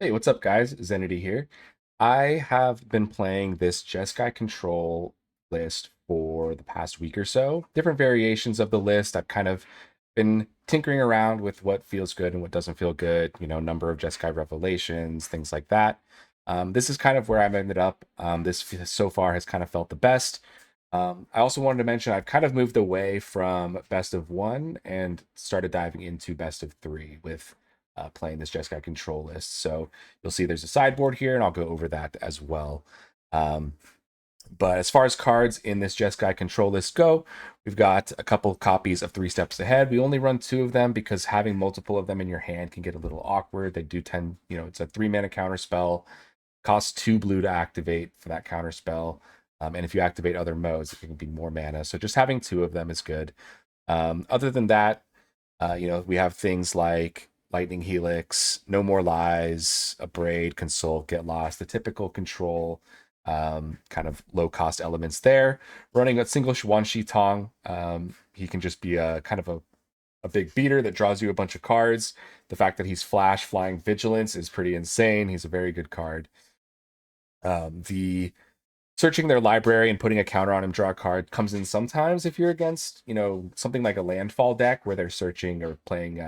Hey, what's up, guys? Zenity here. I have been playing this Jeskai Control list for the past week or so. Different variations of the list. I've kind of been tinkering around with what feels good and what doesn't feel good, number of Jeskai revelations, things like that. This is kind of where I've ended up. So far has kind of felt the best. I also wanted to mention I've kind of moved away from best of one and started diving into best of three with playing this Jeskai Control list. So you'll see there's a sideboard here, and I'll go over that as well. Um, but as far as cards in this Jeskai Control list go, we've got a couple copies of Three Steps Ahead. We only run two of them because having multiple of them in your hand can get a little awkward. They do tend, it's a 3 mana counter spell, costs 2 blue to activate for that counter spell. And if you activate other modes, it can be more mana. So just having two of them is good. Other than that, we have things like Lightning Helix, No More Lies, Abrade, Consult, Get Lost, the typical control kind of low cost elements there. Running a single one Shitong, he can just be a kind of a big beater that draws you a bunch of cards. The fact that he's Flash, Flying Vigilance is pretty insane. He's a very good card. The searching their library and putting a counter on him, draw a card, comes in sometimes if you're against, something like a landfall deck where they're searching or playing,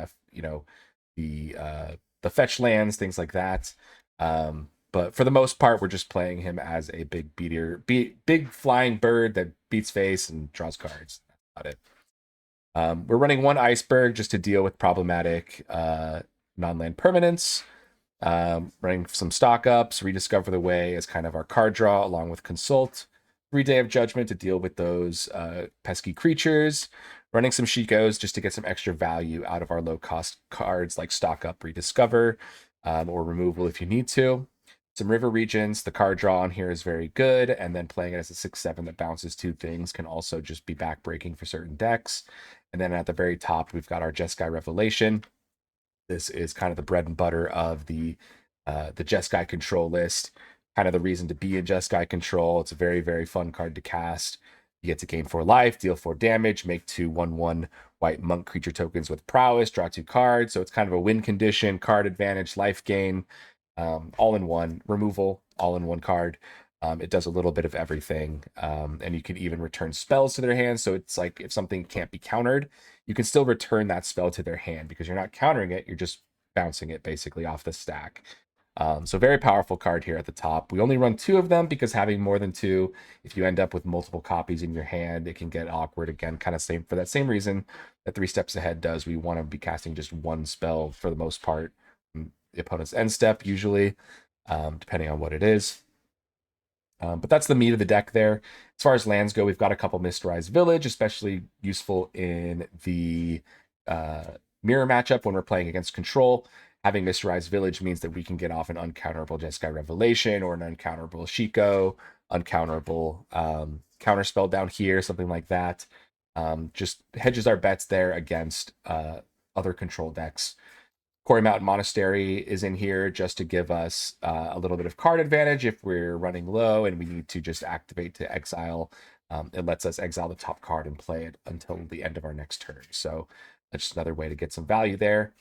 the fetch lands, things like that. But for the most part, we're just playing him as a big beater, big flying bird that beats face and draws cards. That's about it. We're running one iceberg just to deal with problematic non-land permanents. Running some stock ups, rediscover the way as kind of our card draw, along with consult. 3 Day of Judgment to deal with those pesky creatures. Running some Shikos just to get some extra value out of our low cost cards like stock up, rediscover, or removal if you need to. Some river regions. The card draw on here is very good, and then playing it as a 6/7 that bounces 2 things can also just be backbreaking for certain decks. And then at the very top, we've got our Jeskai Revelation. This is kind of the bread and butter of the Jeskai Control list. Kind of the reason to be in Jeskai Control. It's a very, very fun card to cast. You get to gain 4 life, deal 4 damage, make 2/1/1 white monk creature tokens with prowess, draw 2 cards. So it's kind of a win condition, card advantage, life gain, all in one. Removal, all in one card. It does a little bit of everything. And you can even return spells to their hands. So it's like if something can't be countered, you can still return that spell to their hand because you're not countering it, you're just bouncing it basically off the stack. So very powerful card here at the top. We only run 2 of them because having more than 2, if you end up with multiple copies in your hand, it can get awkward again, kind of same for that same reason that 3 Steps Ahead does. We want to be casting just one spell for the most part. The opponent's end step usually, depending on what it is. But that's the meat of the deck there. As far as lands go, we've got a couple Mysterized Village, especially useful in the mirror matchup when we're playing against control. Having Mysterized Village means that we can get off an uncounterable Jeskai Revelation or an uncounterable Shiko, uncounterable counterspell down here, something like that. Just hedges our bets there against other control decks. Quarry Mountain Monastery is in here just to give us a little bit of card advantage if we're running low and we need to just activate to exile. It lets us exile the top card and play it until the end of our next turn. So that's just another way to get some value there.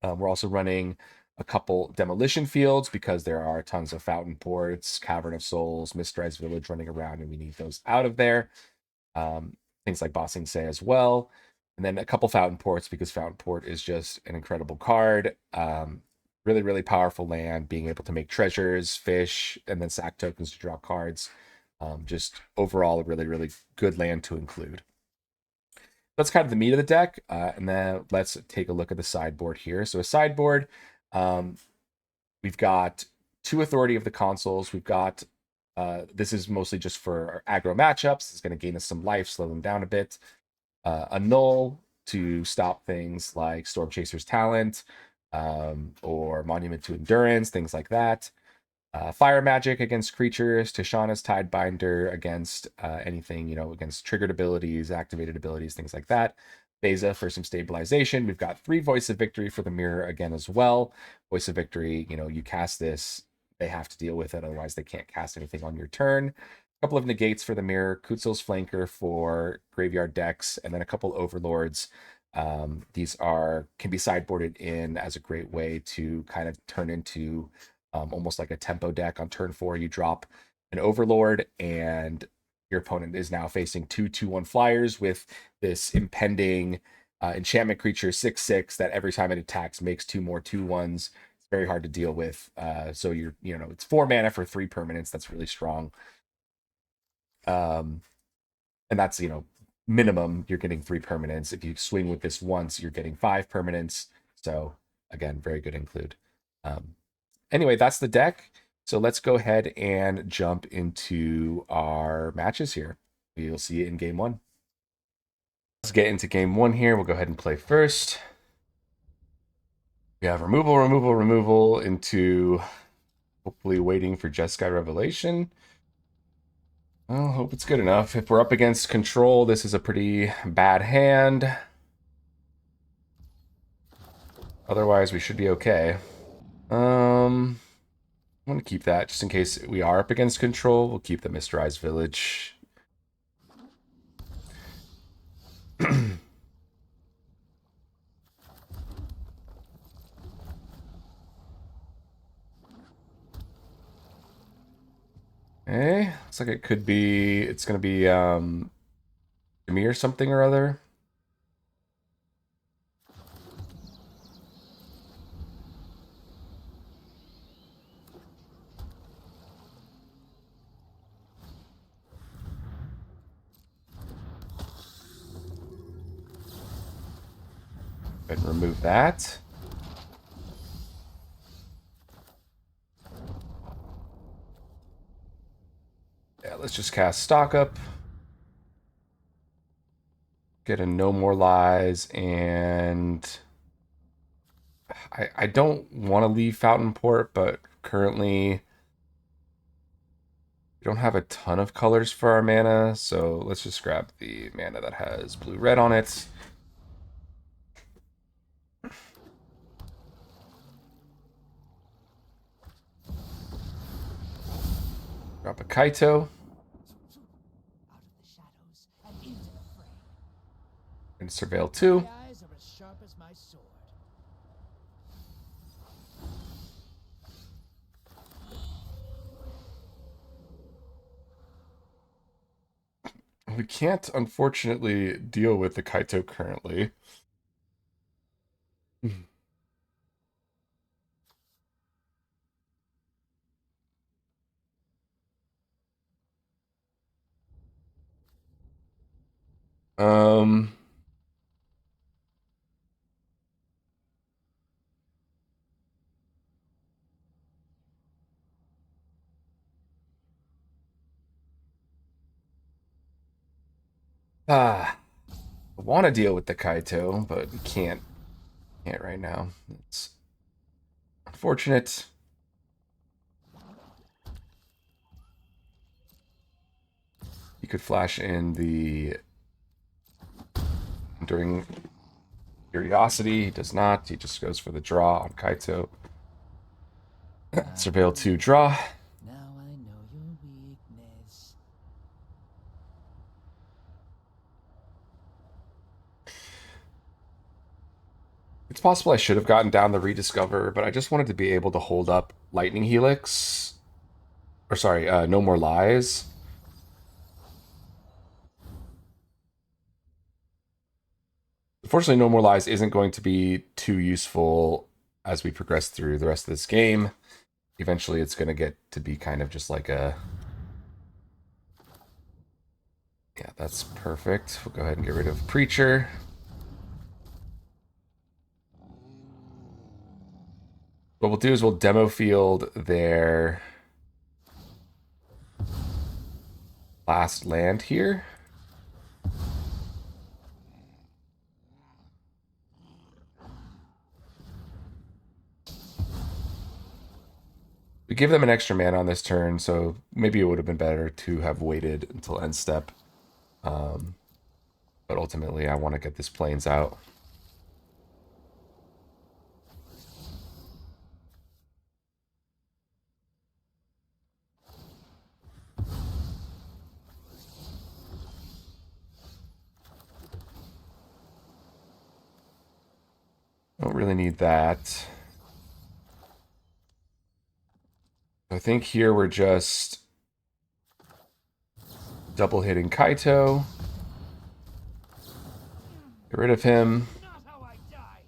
We're also running a couple demolition fields because there are tons of fountain ports, Cavern of Souls, Mysterized Village running around, and we need those out of there. Things like Bossing Say as well. And then a couple Fountain Ports because Fountain Port is just an incredible card. Really, really powerful land, being able to make treasures, fish, and then sack tokens to draw cards. Just overall, a really, really good land to include. That's kind of the meat of the deck. And then let's take a look at the sideboard here. So a sideboard, we've got 2 Authority of the Consuls. We've got, this is mostly just for our aggro matchups. It's going to gain us some life, slow them down a bit. A Null to stop things like Storm Chaser's Talent, or Monument to Endurance, things like that. Fire Magic against creatures, Tishana's Tidebinder against anything, against triggered abilities, activated abilities, things like that. Beza for some stabilization. We've got 3 Voice of Victory for the mirror again as well. Voice of Victory, you cast this, they have to deal with it, otherwise they can't cast anything on your turn. A couple of negates for the mirror, Kutzel's Flanker for graveyard decks, and then a couple overlords These can be sideboarded in as a great way to kind of turn into almost like a tempo deck. On turn 4, you drop an Overlord, and your opponent is now facing 2/2/1 flyers with this impending enchantment creature 6/6 that every time it attacks makes 2 more 2/1s. It's very hard to deal with. So it's 4 mana for 3 permanents. That's really strong. And that's, minimum, you're getting 3 permanents. If you swing with this once, you're getting 5 permanents. So again, very good include. Anyway, that's the deck. So let's go ahead and jump into our matches here. We'll see you in game 1. Let's get into game 1 here. We'll go ahead and play first. We have removal into hopefully waiting for Jeskai Revelation. Well, hope it's good enough. If we're up against control, this is a pretty bad hand. Otherwise, we should be okay. I'm going to keep that just in case we are up against control. We'll keep the Mysterized Village. Okay, looks like it's going to be Dimir something or other. Go ahead and remove that. Yeah, let's just cast Stock Up. Get a No More Lies, and I don't want to leave Fountain Port, but currently we don't have a ton of colors for our mana, so let's just grab the mana that has blue-red on it. Drop a Kaito. And Surveil 2. We can't, unfortunately, deal with the Kaito currently. Um... I want to deal with the Kaito, but we can't right now. It's unfortunate. He could flash in the Enduring Curiosity. He does not. He just goes for the draw on Kaito. Surveil 2, draw. Now I know your weakness. It's possible I should have gotten down the Rediscover, but I just wanted to be able to hold up Lightning Helix. Or sorry, No More Lies. Unfortunately, No More Lies isn't going to be too useful as we progress through the rest of this game. Eventually, it's going to get to be kind of just like a... Yeah, that's perfect. We'll go ahead and get rid of Preacher. What we'll do is we'll demo field their last land here. We give them an extra mana on this turn, so maybe it would have been better to have waited until end step. But ultimately, I want to get this Plains out. Don't really need that. I think here we're just double hitting Kaito. Get rid of him. Not how I die.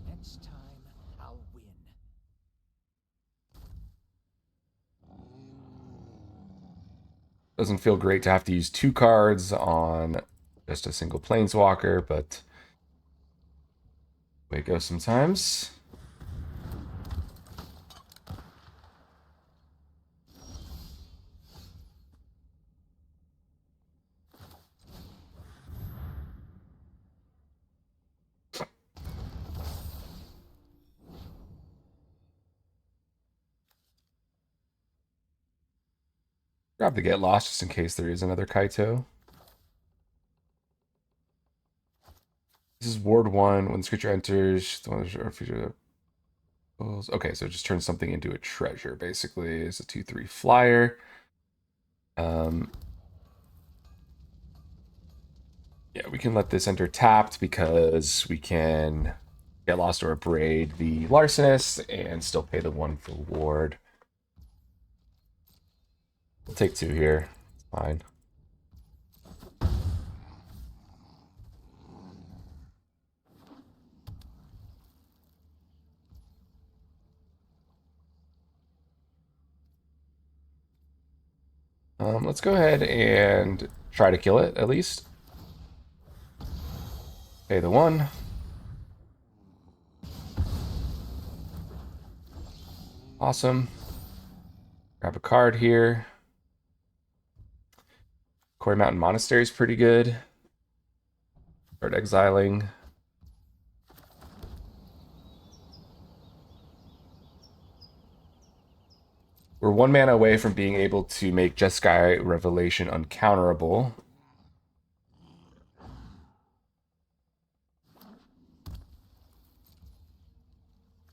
Next time, I'll win. Doesn't feel great to have to use 2 cards on just a single Planeswalker, but way it goes sometimes. Grab the Get Lost just in case there is another Kaito. This is Ward 1. When this creature enters, the one or feature. Okay, so it just turns something into a treasure, basically. It's a 2/3 flyer. Yeah, we can let this enter tapped because we can Get Lost or Abrade the Larcenist and still pay the 1 for Ward. We'll take 2 here. It's fine. Let's go ahead and try to kill it, at least. Pay the 1. Awesome. Grab a card here. Quarry Mountain Monastery is pretty good. Start exiling. We're 1 mana away from being able to make Jeskai Revelation uncounterable.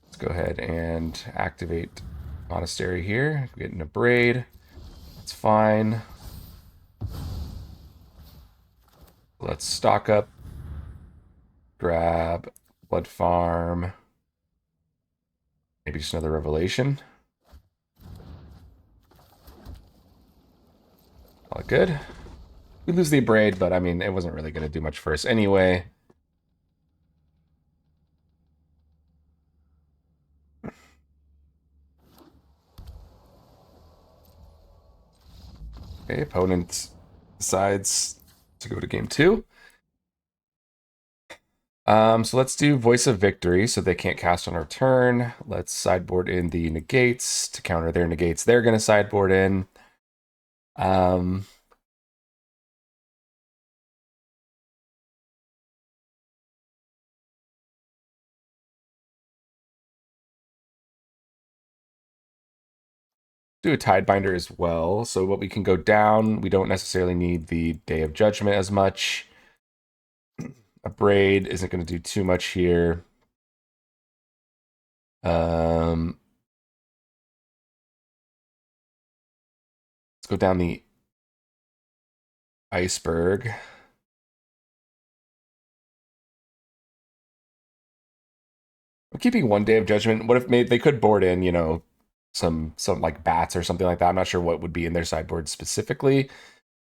Let's go ahead and activate Monastery here. Get an Abrade. That's fine. Let's stock up. Grab Blood Farm. Maybe just another Revelation. All good. We lose the Abrade, but I mean, it wasn't really going to do much for us anyway. Okay, opponent decides to go to game 2. So let's do Voice of Victory so they can't cast on our turn. Let's sideboard in the negates to counter their negates. They're going to sideboard in. Do a Tidebinder as well. So what we can go down, we don't necessarily need the Day of Judgment as much. A Braid isn't going to do too much here. Let's go down the Iceberg. I'm keeping 1 Day of Judgment. What if they could board in, you know, some like bats or something like that. I'm not sure what would be in their sideboard specifically,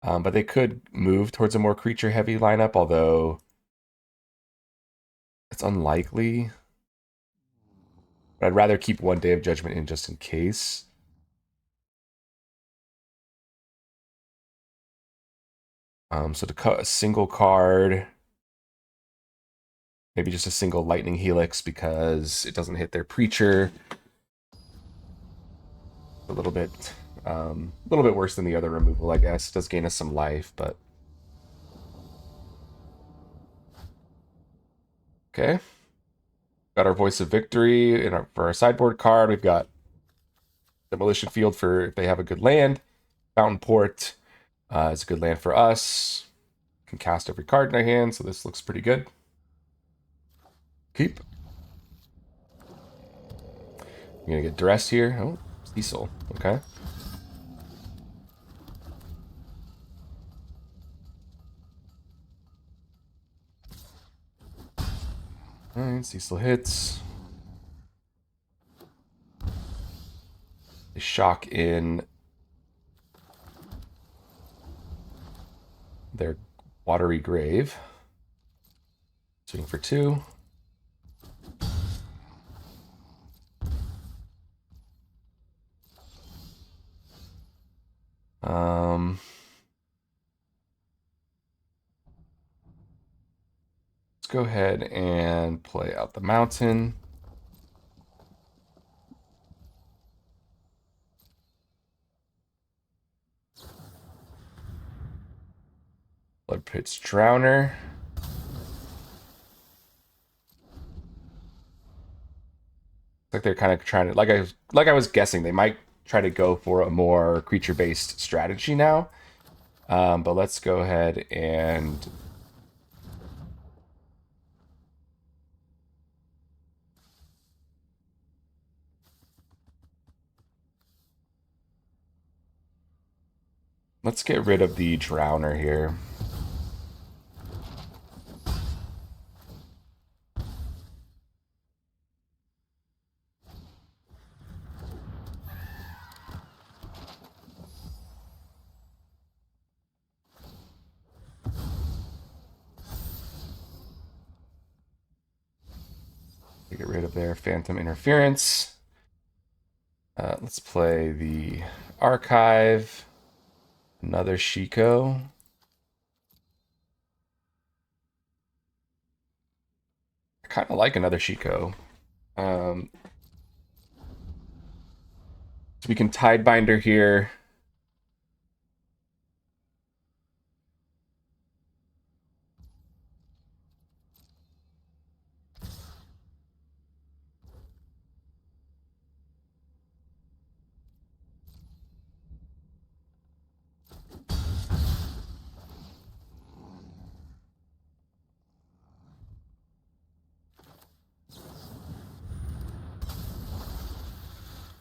but they could move towards a more creature heavy lineup, although it's unlikely. But I'd rather keep 1 Day of Judgment in just in case. So to cut a single card, maybe just a single Lightning Helix because it doesn't hit their Preacher. A little bit worse than the other removal, I guess. It does gain us some life, but okay. Got our Voice of Victory for our sideboard card. We've got Demolition Field for if they have a good land. Fountain Port is a good land for us. Can cast every card in our hand, so this looks pretty good. Keep. I'm gonna get Dressed here. Oh, Cecil. Okay. Alright. Alright, Cecil hits. They shock in their watery grave. Swing for 2. Let's go ahead and play out the mountain. Blood Pit's Drowner. Like they're kind of trying to, like I was guessing, they might try to go for a more creature-based strategy now. But let's go ahead and let's get rid of the Drowner here. Get rid of their Phantom Interference. Let's play the Archive. Another Shiko. I kind of like another Shiko. So we can Tidebinder here.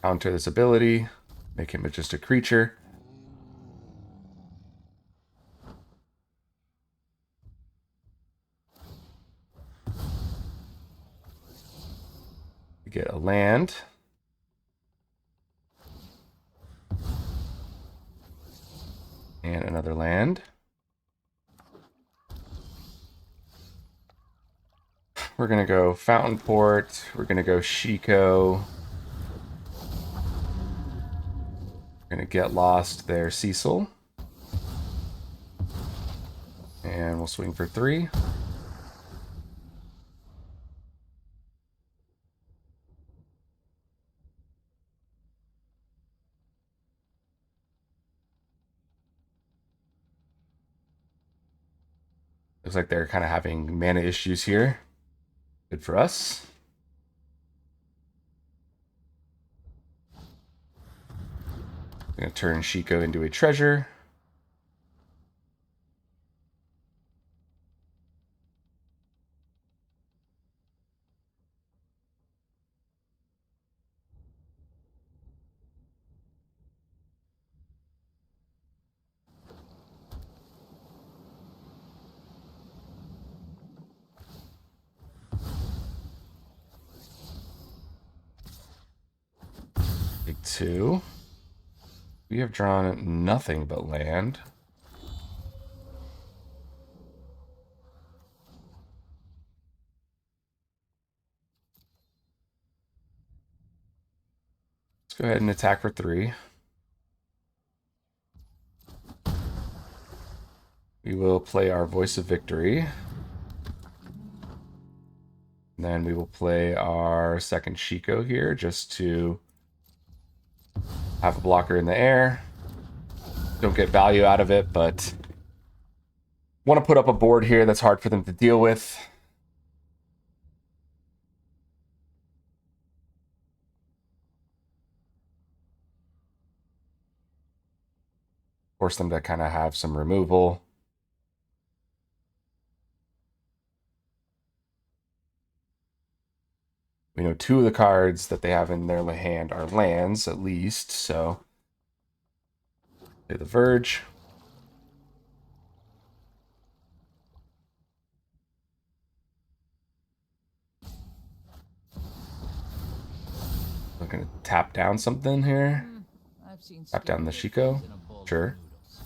Counter this ability. Make him just a creature. We get a land. And another land. We're going to go Fountain Port. We're going to go Shiko. We're going to get lost there, Cecil. And we'll swing for 3. Looks like they're kind of having mana issues here. Good for us. I'm going to turn Shiko into a treasure. Big 2. We have drawn nothing but land. Let's go ahead and attack for 3. We will play our Voice of Victory. And then we will play our second Shiko here just to have a blocker in the air. Don't get value out of it, but want to put up a board here that's hard for them to deal with. Force them to kind of have some removal. We know 2 of the cards that they have in their hand are lands, at least, so play the Verge. I'm gonna tap down something here. I've seen Tap down the scarier Shiko. things in a bowl of Sure. noodles.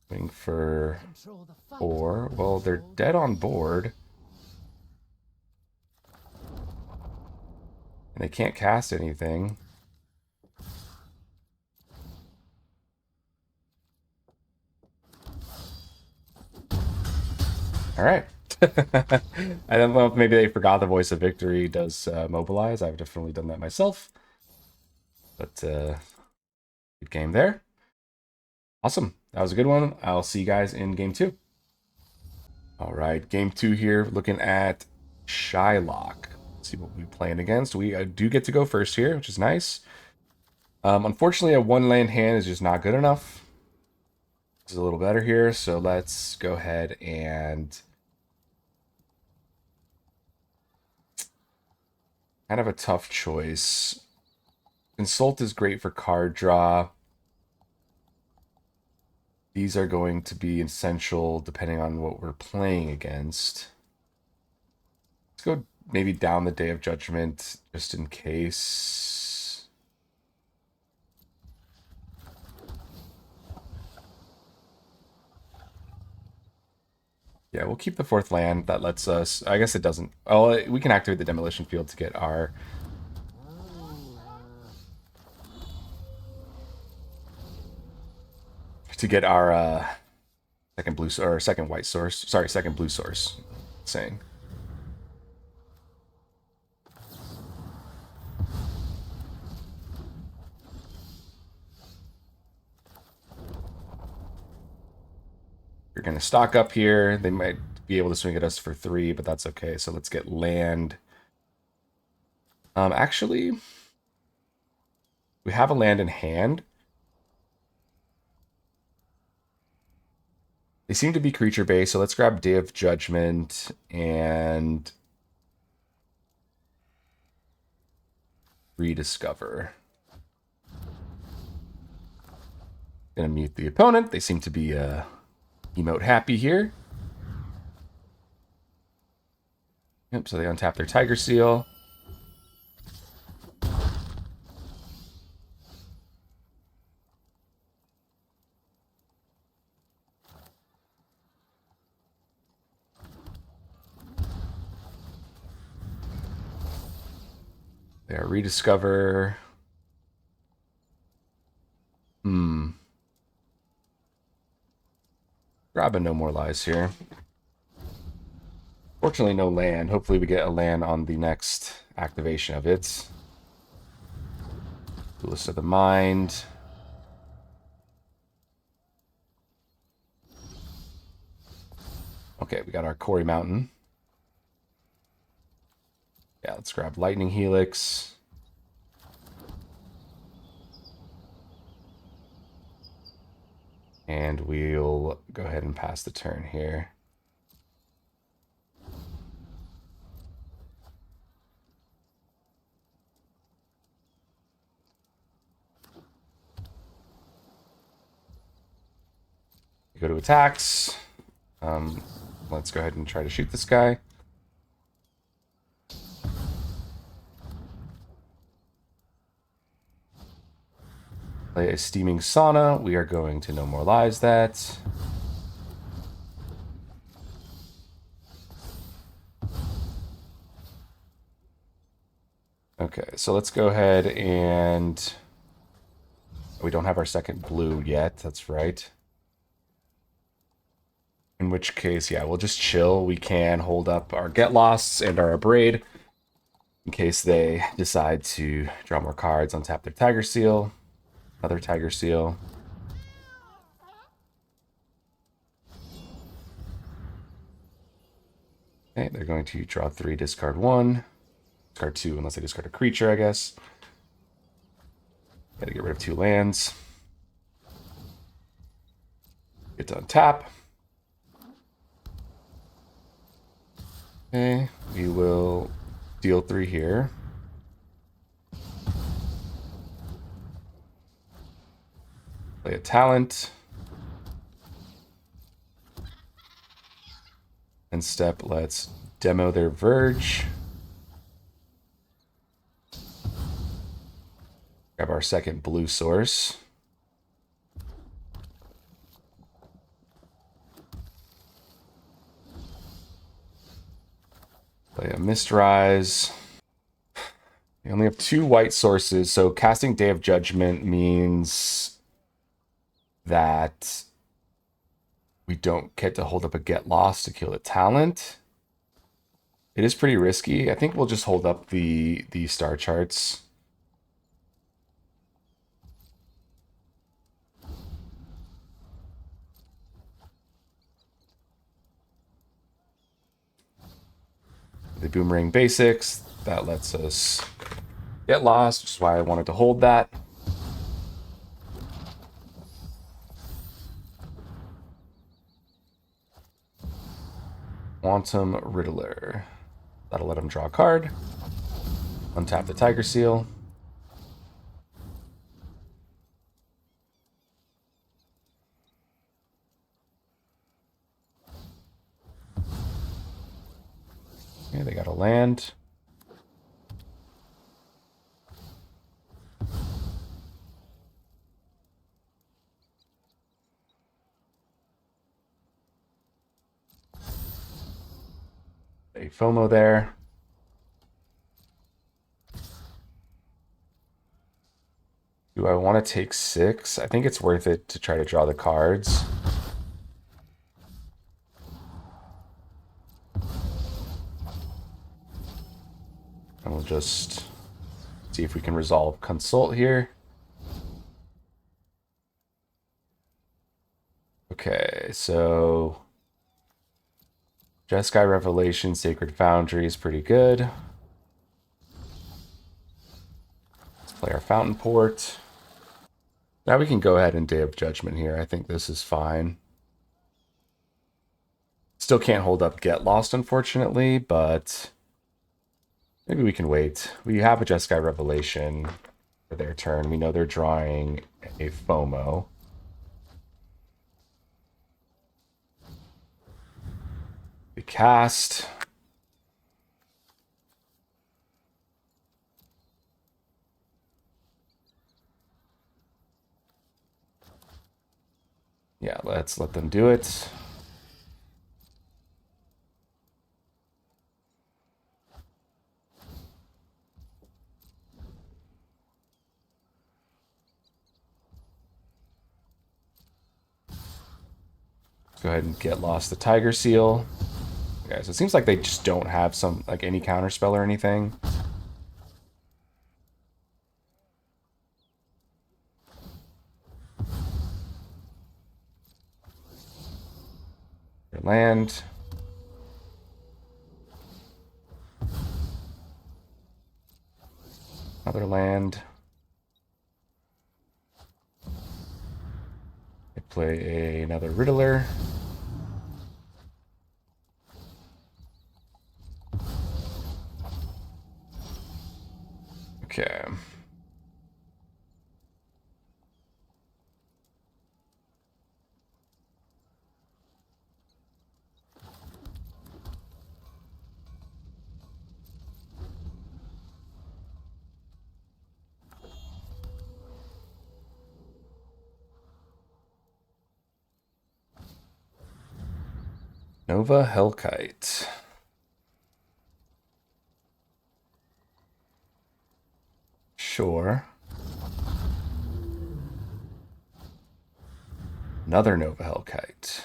Waiting for Control the fight. 4. Well, they're dead on board. And they can't cast anything. All right. I don't know if maybe they forgot the voice of victory does mobilize. I've definitely done that myself. But good game there. Awesome. That was a good one. I'll see you guys in game 2. All right. Game 2 here. Looking at Shylock. Let's see what we're playing against. We do get to go first here, which is nice. Unfortunately, a 1-land hand is just not good enough. This is a little better here. So let's go ahead and... kind of a tough choice. Consult is great for card draw. These are going to be essential depending on what we're playing against. Let's go maybe down the Day of Judgment just in case. Yeah, we'll keep the 4th land. That lets us... I guess it doesn't... Oh, we can activate the Demolition Field to get our... second blue or second white source. Sorry, second blue source. Saying. You're gonna stock up here. They might be able to swing at us for 3, but that's okay. So let's get land. Actually, we have a land in hand. They seem to be creature based, so let's grab Day of Judgment and Rediscover. Gonna mute the opponent. They seem to be emote happy here. Yep, so they untap their Tiger Seal. There, Rediscover. Grabbing No More Lies here. Fortunately, no land. Hopefully we get a land on the next activation of it. Duelist of the Mind. Okay, we got our Quarry Mountain. Yeah, let's grab Lightning Helix. And we'll go ahead and pass the turn here. Go to attacks. Let's go ahead and try to shoot this guy. Play a Steaming Sauna. We are going to No More Lies that. Okay, so let's go ahead and... we don't have our second blue yet, that's right. In which case, yeah, we'll just chill. We can hold up our Get Losts and our Abrade in case they decide to draw more cards, untap their Tiger Seal. Another Tiger Seal. Okay, they're going to draw 3, discard 1. Discard 2 unless they discard a creature, I guess. Gotta get rid of 2 lands. Get to untap. Okay, we will deal 3 here. Play a talent. And step, let's demo their Verge. Grab our second blue source. Play a Mistrise. We only have 2 white sources, so casting Day of Judgment means that we don't get to hold up a Get Lost to kill the talent. It is pretty risky. I think we'll just hold up the star charts. The Boomerang Basics, that lets us get lost, which is why I wanted to hold that. Quantum Riddler. That'll let him draw a card. Untap the Tiger Seal. Okay, they got a land. A FOMO there. Do I want to take 6? I think it's worth it to try to draw the cards. And we'll just see if we can resolve Consult here. Okay, so Jeskai Revelation, Sacred Foundry is pretty good. Let's play our Fountain Port. Now we can go ahead and Day of Judgment here. I think this is fine. Still can't hold up Get Lost, unfortunately, but maybe we can wait. We have a Jeskai Revelation for their turn. We know they're drawing a FOMO. We cast. Yeah, let's let them do it. Let's go ahead and get lost the Tiger Seal. Okay, so it seems like they just don't have some like any counterspell or anything. Their land. Another land. They play another Riddler. Okay. Nova Hellkite. Sure. Another Nova Hellkite.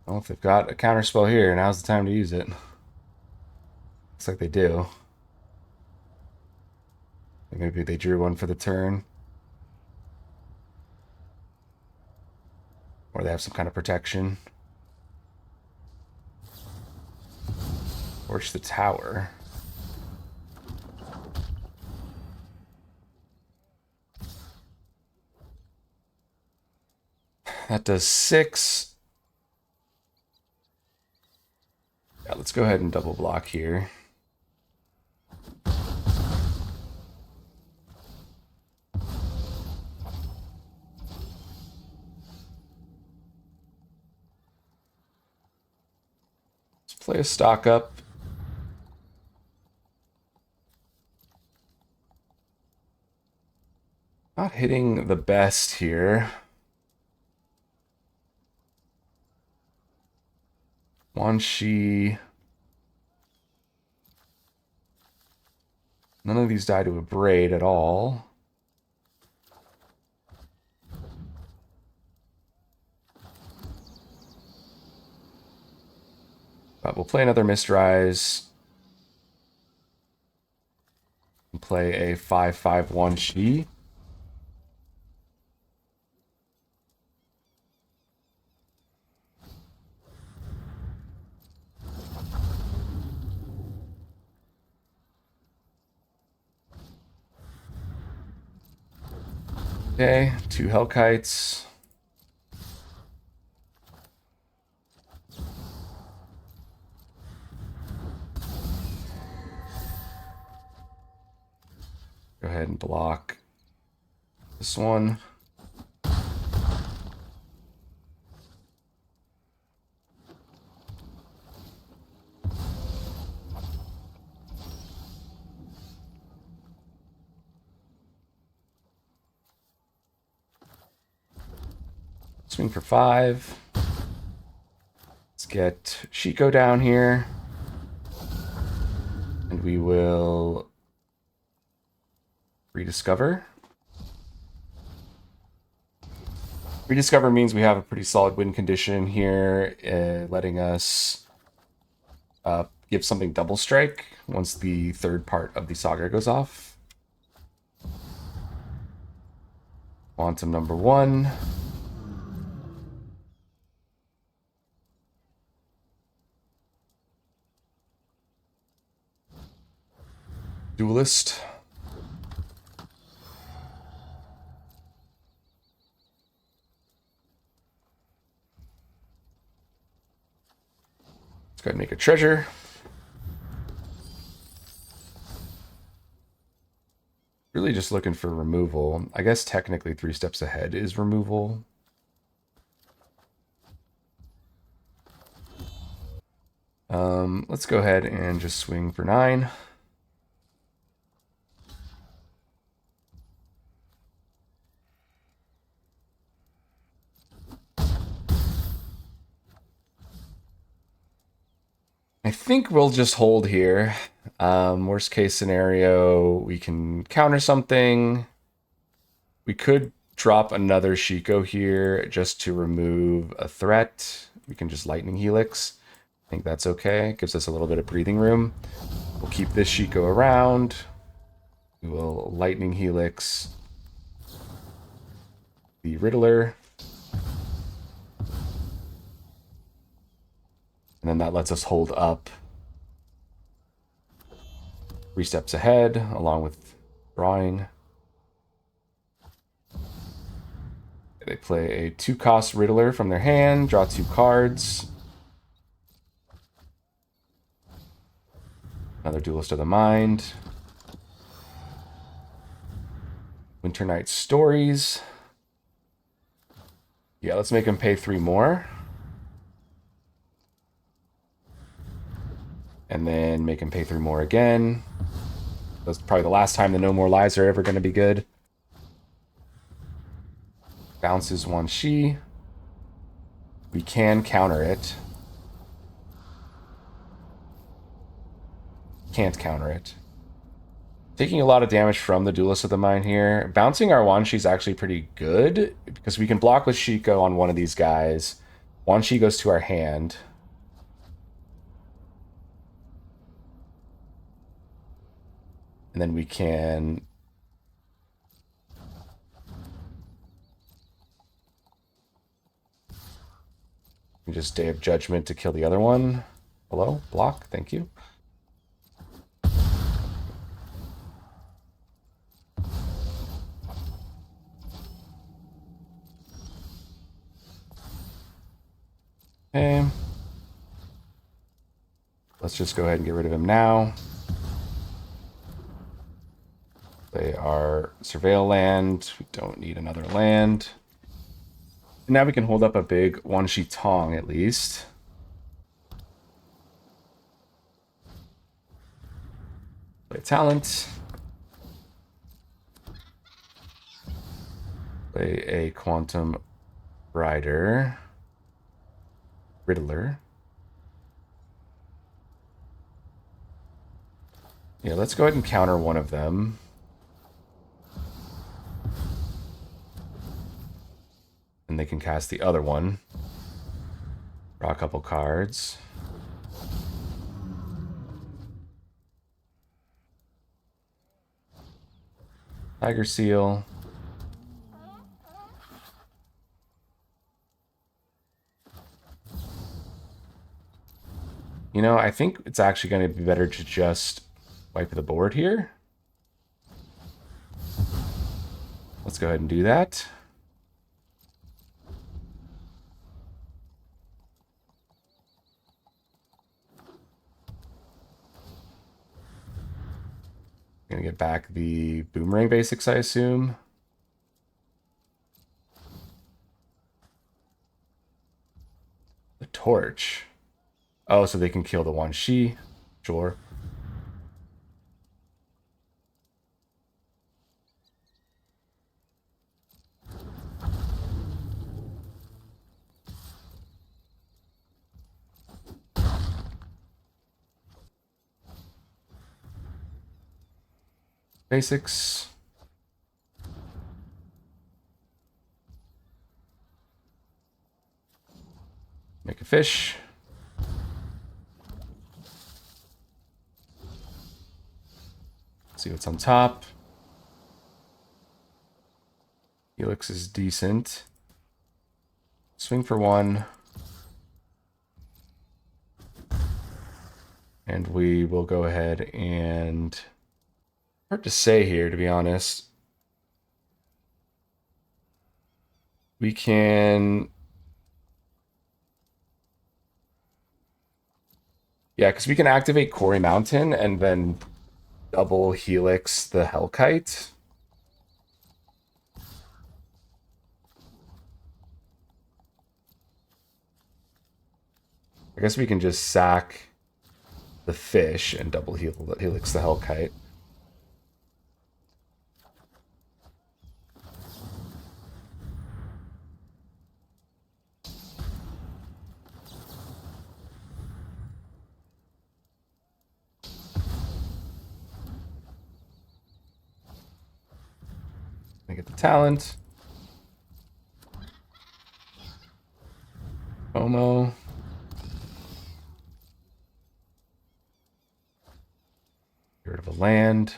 Well, if they've got a counterspell here, now's the time to use it. Looks like they do. Maybe they drew one for the turn. Or they have some kind of protection. Torch the tower. That does 6. Yeah, let's go ahead and double block here. Play a stock up. Not hitting the best here. Wanshi. None of these die to a braid at all. But we'll play another Mistrise. And play a 5/5 Wanshi. Okay, 2 Hellkites. Go ahead and block this one. Swing for 5. Let's get Shiko down here. And we will rediscover. Rediscover means we have a pretty solid win condition here, letting us give something double strike once the third part of the saga goes off. Quantum number 1. Duelist. Let's go ahead and make a treasure. Really just looking for removal. I guess technically 3 steps ahead is removal. Let's go ahead and just swing for 9. I think we'll just hold here. Worst case scenario, we can counter something. We could drop another Shiko here just to remove a threat. We can just Lightning Helix. I think that's okay. Gives us a little bit of breathing room. We'll keep this Shiko around. We will Lightning Helix the Riddler. And then that lets us hold up 3 steps ahead, along with drawing. They play a 2-cost Riddler from their hand, draw 2 cards. Another Duelist of the Mind. Winter Night Stories. Yeah, let's make him pay 3 more. And then make him pay 3 more again. That's probably the last time the No More Lies are ever going to be good. Bounces Wanshi. We can counter it. Can't counter it. Taking a lot of damage from the Duelist of the Mind here. Bouncing our Wanshi is actually pretty good because we can block with Shiko on one of these guys. Wanshi goes to our hand. And then we can just Day of Judgment to kill the other one. Hello? Block. Thank you. Okay. Let's just go ahead and get rid of him now. They are Surveil land. We don't need another land. And now we can hold up a big Wanshi Tong at least. Play talent. Play a Quantum Rider. Riddler. Yeah, let's go ahead and counter one of them. And they can cast the other one. Draw a couple cards. Tiger Seal. You know, I think it's actually going to be better to just wipe the board here. Let's go ahead and do that. Gonna get back the Boomerang basics, I assume. The Torch. Oh, so they can kill the Wan Shi. Sure. Basics. Make a fish. See what's on top. Helix is decent. Swing for one. And we will go ahead and... Hard to say here, to be honest. We can... Yeah, because we can activate Quarry Mountain and then double Helix the Hellkite. I guess we can just sack the fish and double Helix the Hellkite. Get the talent. Momo. Get rid of a land.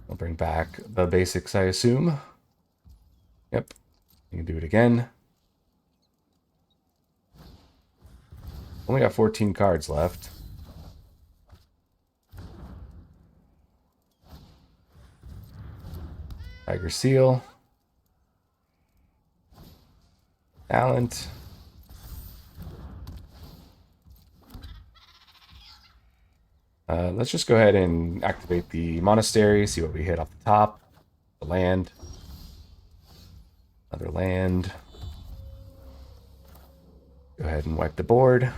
I'll bring back the basics, I assume. Yep. You can do it again. Only got 14 cards left. Tiger Seal. Talent. Let's just go ahead and activate the Monastery, see what we hit off the top. The land. Another land. Go ahead and wipe the board.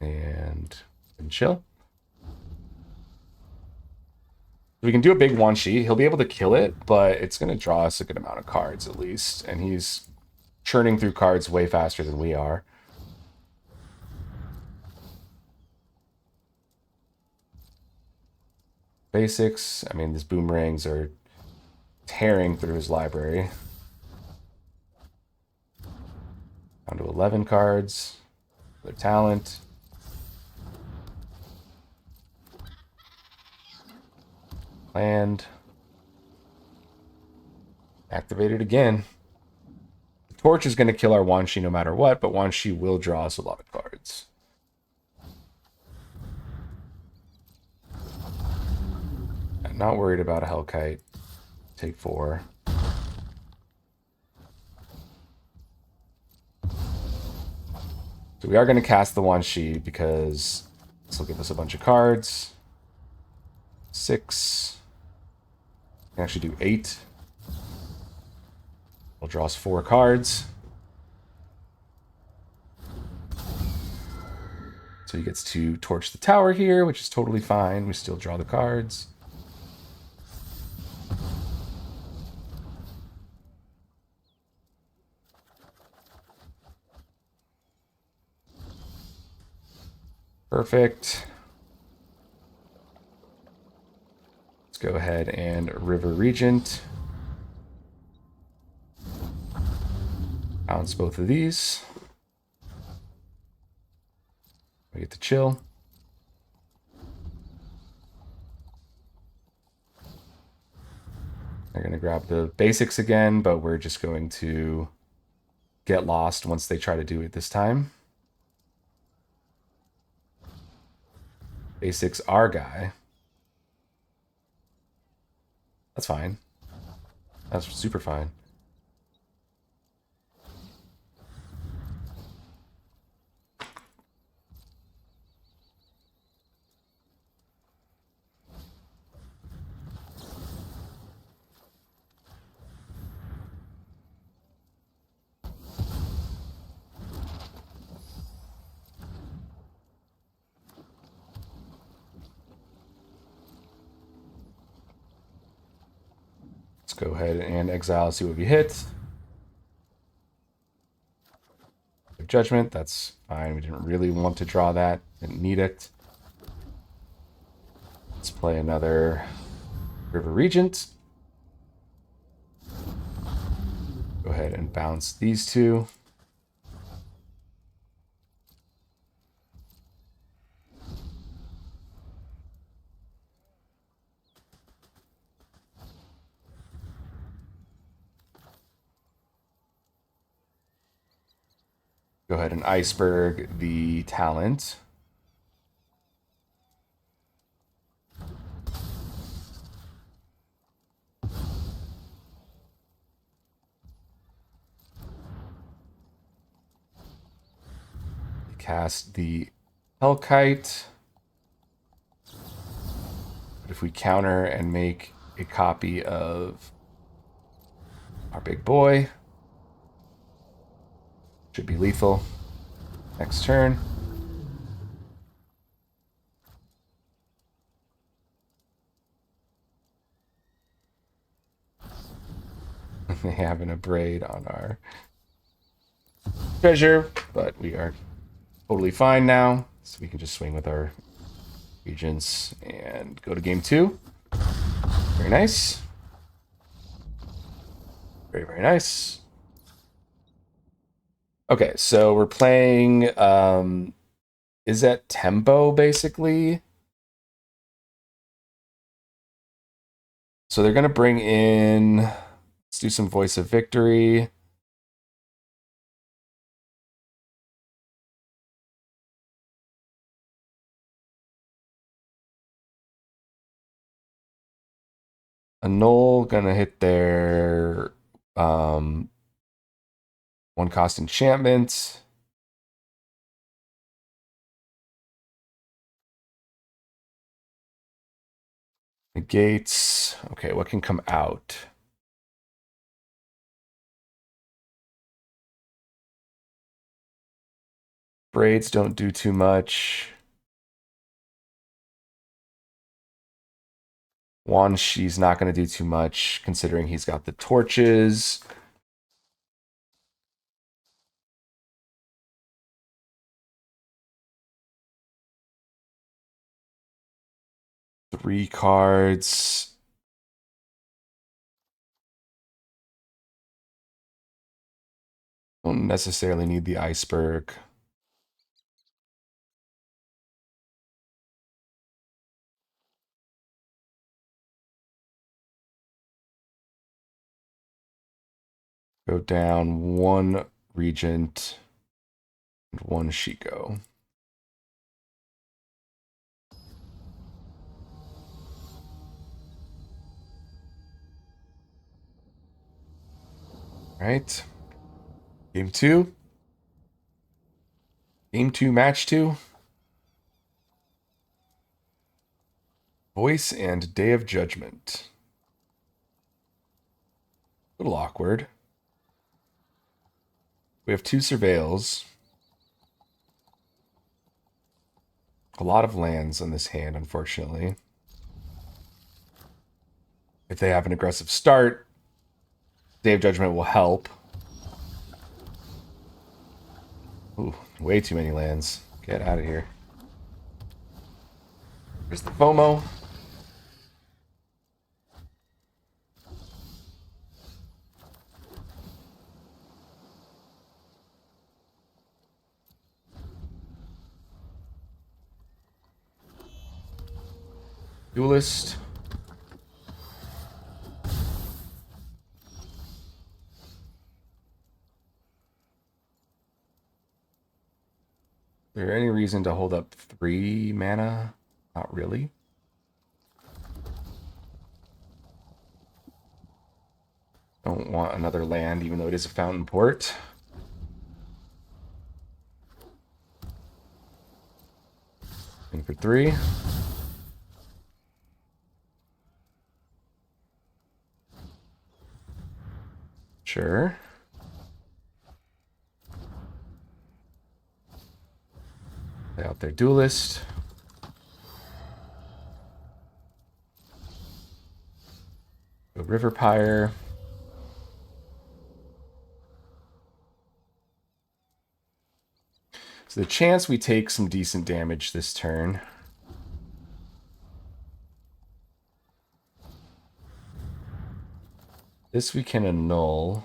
And chill. We can do a big Wan Shi. He'll be able to kill it, but it's going to draw us a good amount of cards at least. And he's churning through cards way faster than we are. Basics. I mean, these boomerangs are tearing through his library. Down to 11 cards. Their talent. Land. Activate it again. The Torch is going to kill our Wan Shi no matter what, but Wan Shi will draw us a lot of cards. I'm not worried about a Hellkite. Take 4. So we are going to cast the Wan Shi because this will give us a bunch of cards. 6. Can actually do 8. We'll draw us 4 cards. So he gets to torch the tower here, which is totally fine. We still draw the cards. Perfect. Let's go ahead and River Regent. Bounce both of these. We get to chill. They're going to grab the basics again, but we're just going to get lost once they try to do it this time. Basics our guy. That's fine. That's super fine. Let's go ahead and exile, see what we hit. Judgment, that's fine. We didn't really want to draw that. Didn't need it. Let's play another River Regent. Go ahead and bounce these 2. Go ahead and iceberg the talent. Cast the Hellkite. But if we counter and make a copy of our big boy, should be lethal. Next turn. They have an abrade on our treasure, but we are totally fine now. So we can just swing with our regents and go to game 2. Very nice. Very, very nice. Okay, so we're playing Izzet tempo, basically. So they're going to bring in... Let's do some Voice of Victory. Annul, going to hit their 1-cost enchantment. Negates. Okay, what can come out? Braids don't do too much. Wanshi's not going to do too much, considering he's got the torches. Three cards. Don't necessarily need the iceberg. Go down 1 regent and 1 Shiko. All right. Game 2. Game 2, match 2. Voice and Day of Judgment. A little awkward. We have 2 surveils. A lot of lands on this hand, unfortunately. If they have an aggressive start, Day of Judgment will help. Ooh, way too many lands. Get out of here. There's the FOMO. Duelist. Is there any reason to hold up 3 mana? Not really. Don't want another land, even though it is a fountain port. In for 3. Sure. Play out their duelist. Go River Pyre. So the chance we take some decent damage this turn. This we can annul.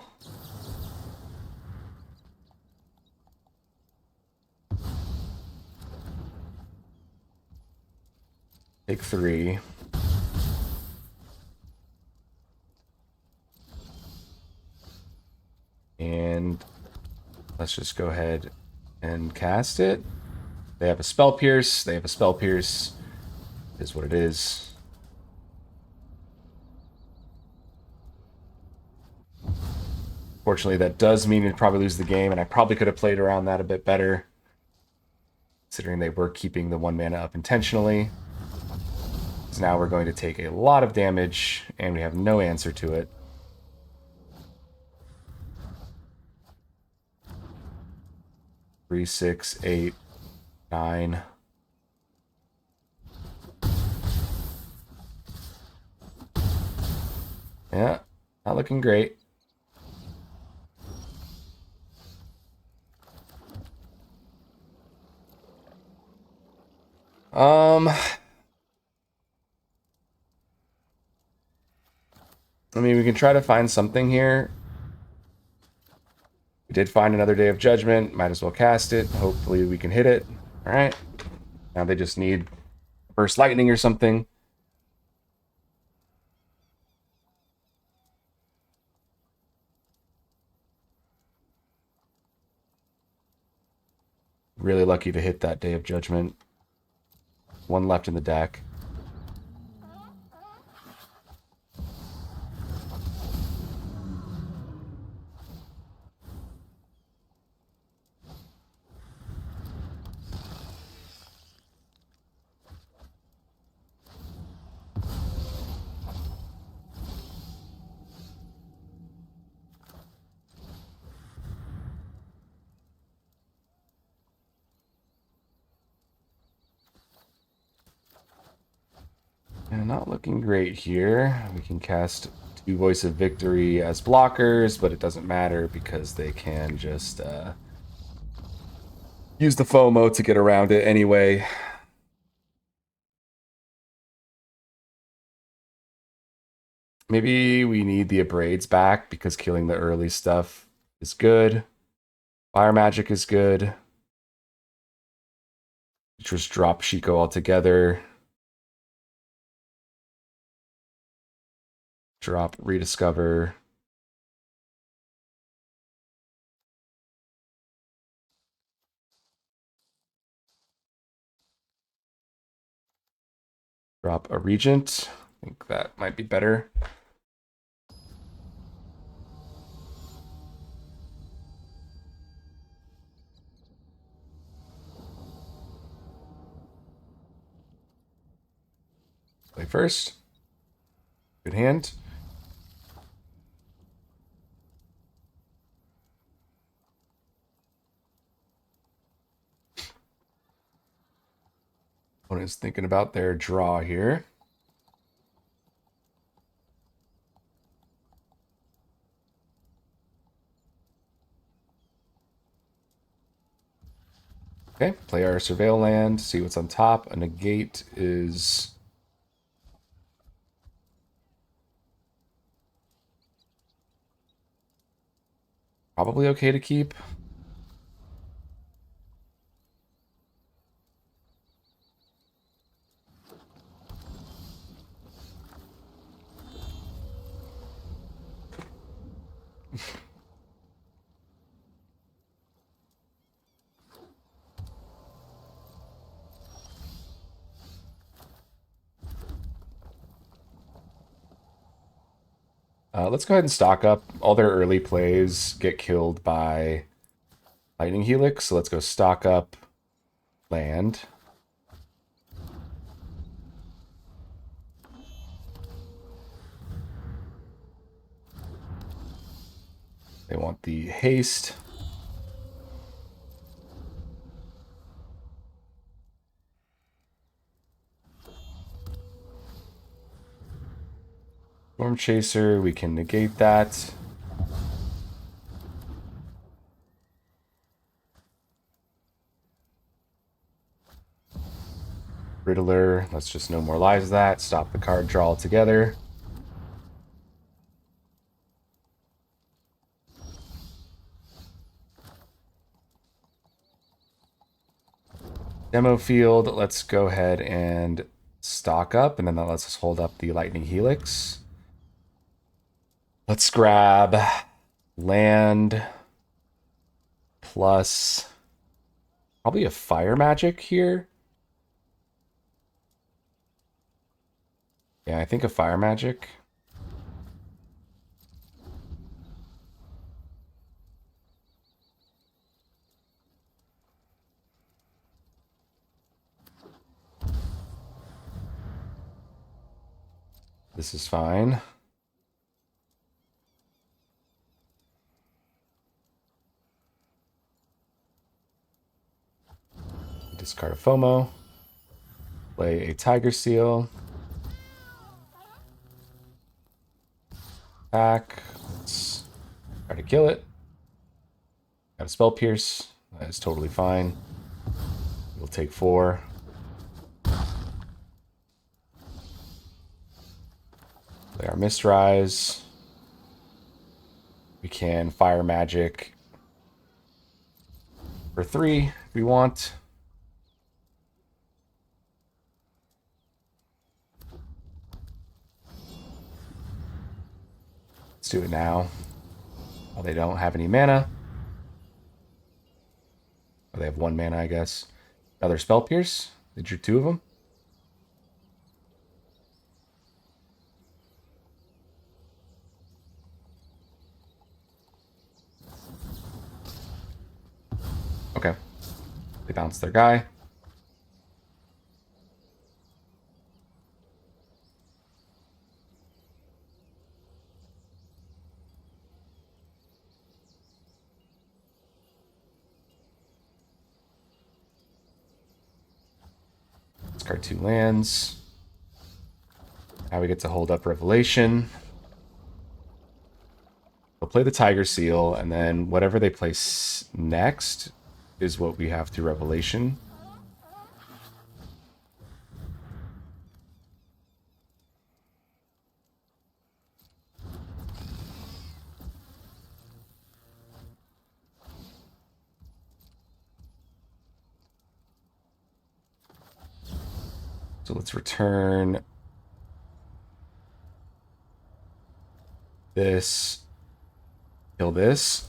Take 3. And let's just go ahead and cast it. They have a Spell Pierce. They have a Spell Pierce. It is what it is. Fortunately, that does mean we'd probably lose the game, and I probably could have played around that a bit better, considering they were keeping the 1 mana up intentionally. So now we're going to take a lot of damage, and we have no answer to it. Three, 6, 8, 9. Yeah, not looking great. I mean, we can try to find something here. We did find another Day of Judgment. Might as well cast it. Hopefully we can hit it. All right. Now they just need Burst Lightning or something. Really lucky to hit that Day of Judgment. 1 left in the deck. And not looking great here. We can cast 2 Voice of Victory as blockers, but it doesn't matter because they can just use the FOMO to get around it anyway. Maybe we need the Abrades back because killing the early stuff is good. Fire Magic is good. Just drop Shiko altogether. Drop Rediscover. Drop a Regent. I think that might be better. Play first. Good hand. Opponent's thinking about their draw here. Okay, play our Surveil land, see what's on top. A negate is probably okay to keep. Let's go ahead and stock up. All their early plays get killed by Lightning Helix, so let's go stock up land. They want the haste. Storm Chaser, we can negate that. Riddler, let's just normalize that. Stop the card draw altogether. Demo field, let's go ahead and stock up, and then that lets us hold up the Lightning Helix. Let's grab land plus probably a fire magic here. Yeah, I think a fire magic. This is fine. Discard a FOMO. Play a Tiger Seal. Attack. Let's try to kill it. Got a Spell Pierce. That is totally fine. We'll take 4. Play our Mistrise. We can Fire Magic for 3 if we want. Let's do it now. Oh, they don't have any mana. Oh, they have 1 mana, I guess. Another Spell Pierce. They drew 2 of them. Okay. They bounced their guy. Discard 2 lands. Now we get to hold up Revelation. They'll play the Tiger Seal, and then whatever they play next is what we have to Revelation. So let's return this, kill this.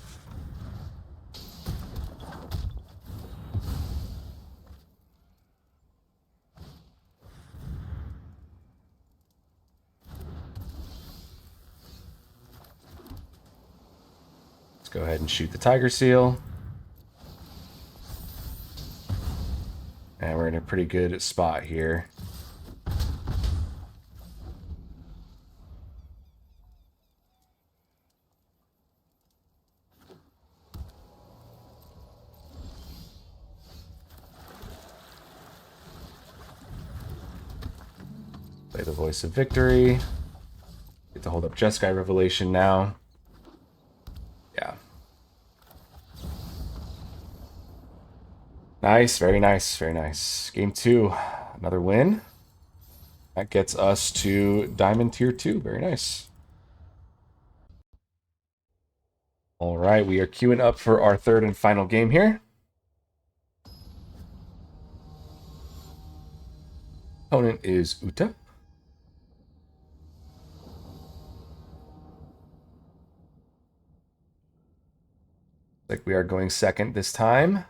Let's go ahead and shoot the Tiger Seal. And we're in a pretty good spot here. Play the Voice of Victory. Get to hold up Jeskai Revelation now. Yeah. Nice, very nice, very nice. Game 2, another win. That gets us to Diamond Tier 2. Very nice. All right, we are queuing up for our third and final game here. Opponent is Uta. Like we are going second this time.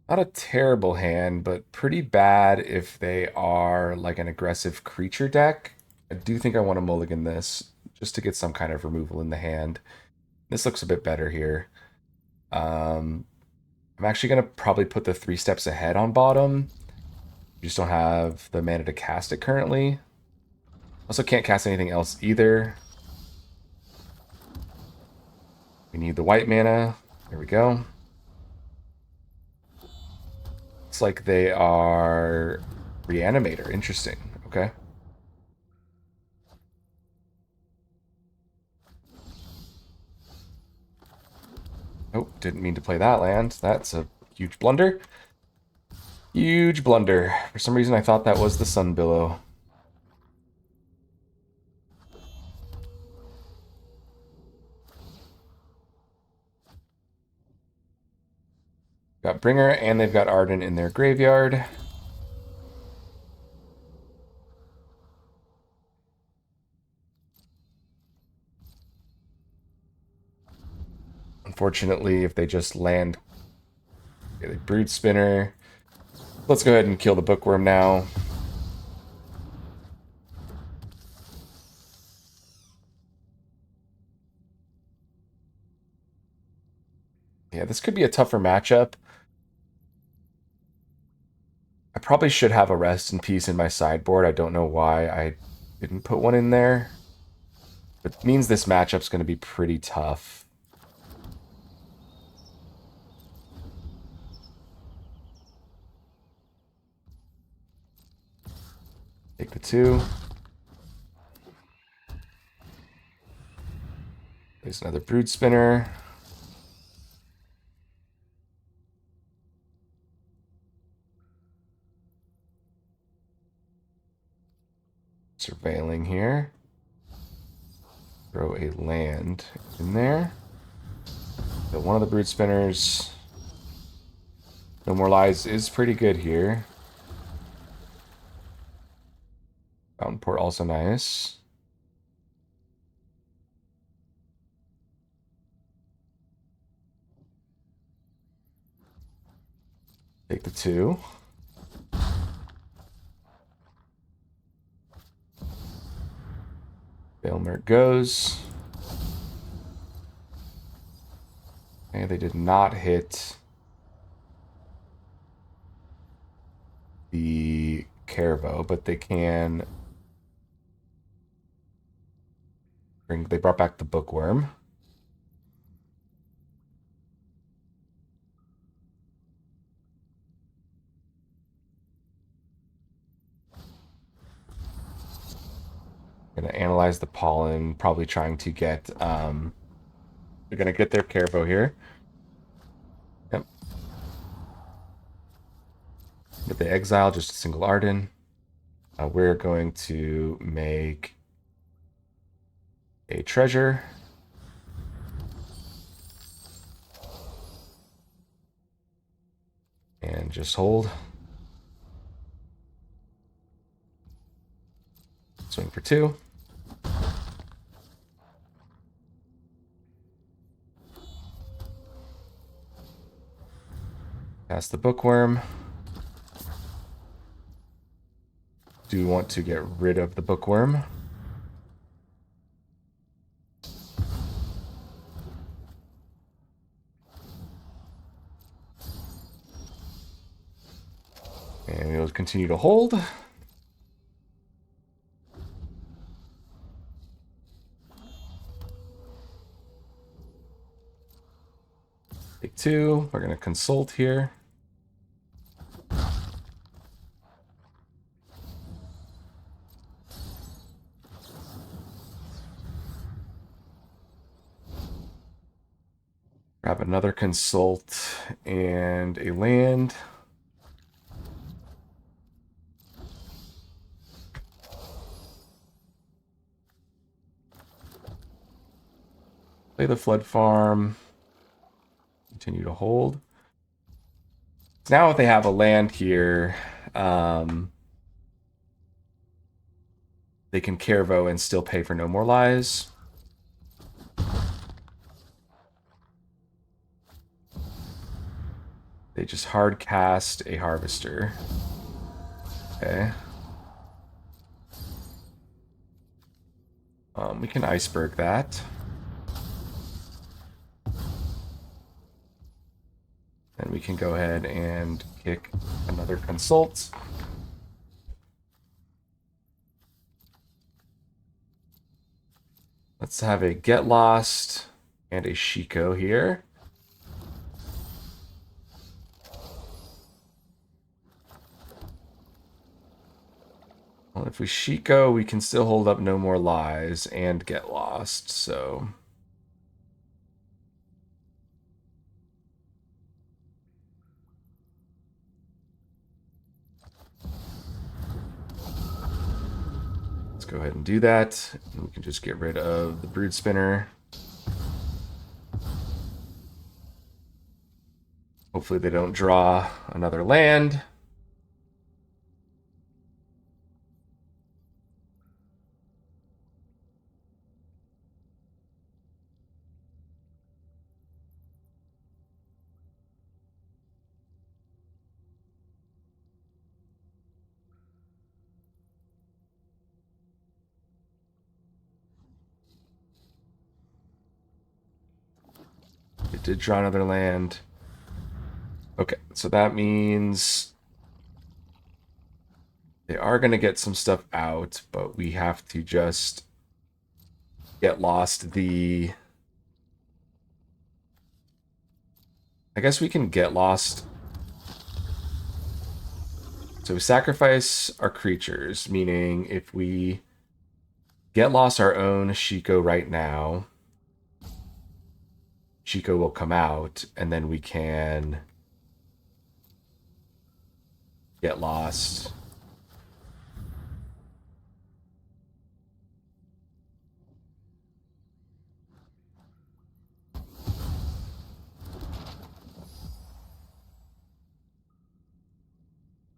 Not a terrible hand, but pretty bad if they are like an aggressive creature deck. I do think I want to mulligan this just to get some kind of removal in the hand. This looks a bit better here. I'm actually going to probably put the 3 steps ahead on bottom. You just don't have the mana to cast it currently. Also can't cast anything else either. We need the white mana. There we go. Looks like they are Reanimator. Interesting. Okay. Oh, didn't mean to play that land. That's a huge blunder. Huge blunder. For some reason, I thought that was the Sun Billow. Got Bringer, and they've got Arden in their graveyard. Unfortunately, if they just land a Brood Spinner, let's go ahead and kill the Bookworm now. Yeah, this could be a tougher matchup. I probably should have a Rest in Peace in my sideboard. I don't know why I didn't put one in there. But it means this matchup's going to be pretty tough. Take the 2. There's another Brood Spinner. Surveilling here. Throw a land in there. Kill one of the Brood Spinners. No More Lies is pretty good here. Fountain Port also nice. Take the 2. Bailmert goes. Okay, they did not hit the Carvo, but they can bring. They brought back the Bookworm. Gonna analyze the pollen, probably trying to get they're gonna get their Carvo here. Yep. Get the exile, just a single Arden. We're going to make a treasure. And just hold. Swing for 2. Cast the Bookworm. Do want to get rid of the Bookworm. And we'll continue to hold. Take 2. We're going to consult here. Grab another consult and a land. Play the flood farm. Continue to hold. So now if they have a land here, they can Carvo and still pay for No More Lies. They just hard cast a Harvester. Okay. We can Iceberg that. And we can go ahead and kick another Consult. Let's have a Get Lost and a Shiko here. Well, if we Shiko, we can still hold up No More Lies and Get Lost, so... Let's go ahead and do that. And we can just get rid of the Brood Spinner. Hopefully they don't draw another land. It did draw another land. Okay, so that means they are going to get some stuff out, but we have to just get lost the... I guess we can get lost. So we sacrifice our creatures, meaning if we get lost our own Shiko right now, Shiko will come out, and then we can get lost.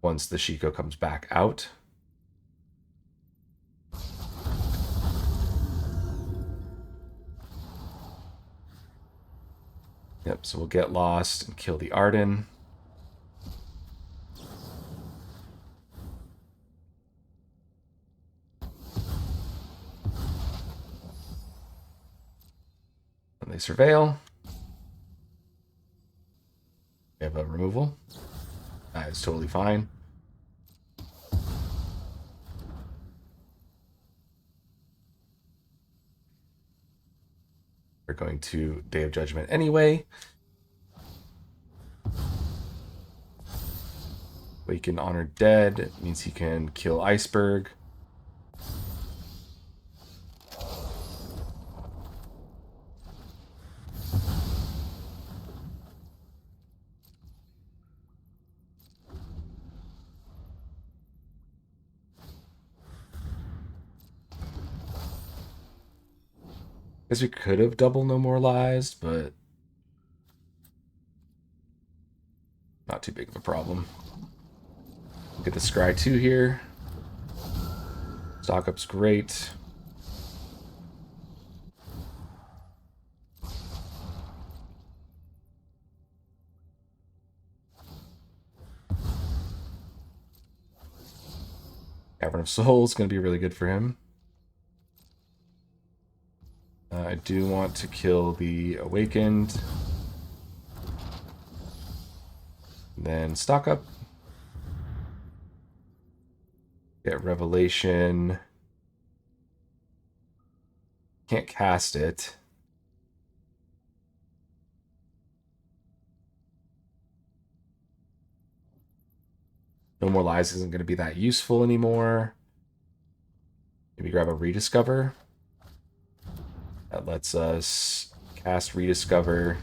Once the Shiko comes back out. Yep, so we'll get lost and kill the Arden. And they surveil. We have a removal. That is totally fine. We're going to Day of Judgment anyway. Waken Honored Dead means he can kill Iceberg. Guess we could have double No More Lies, but not too big of a problem. Get the Scry 2 here. Stock up's great. Cavern of Souls is going to be really good for him. I do want to kill the Awakened. Then stock up. Get Revelation. Can't cast it. No More Lies isn't going to be that useful anymore. Maybe grab a Rediscover. That lets us cast Rediscover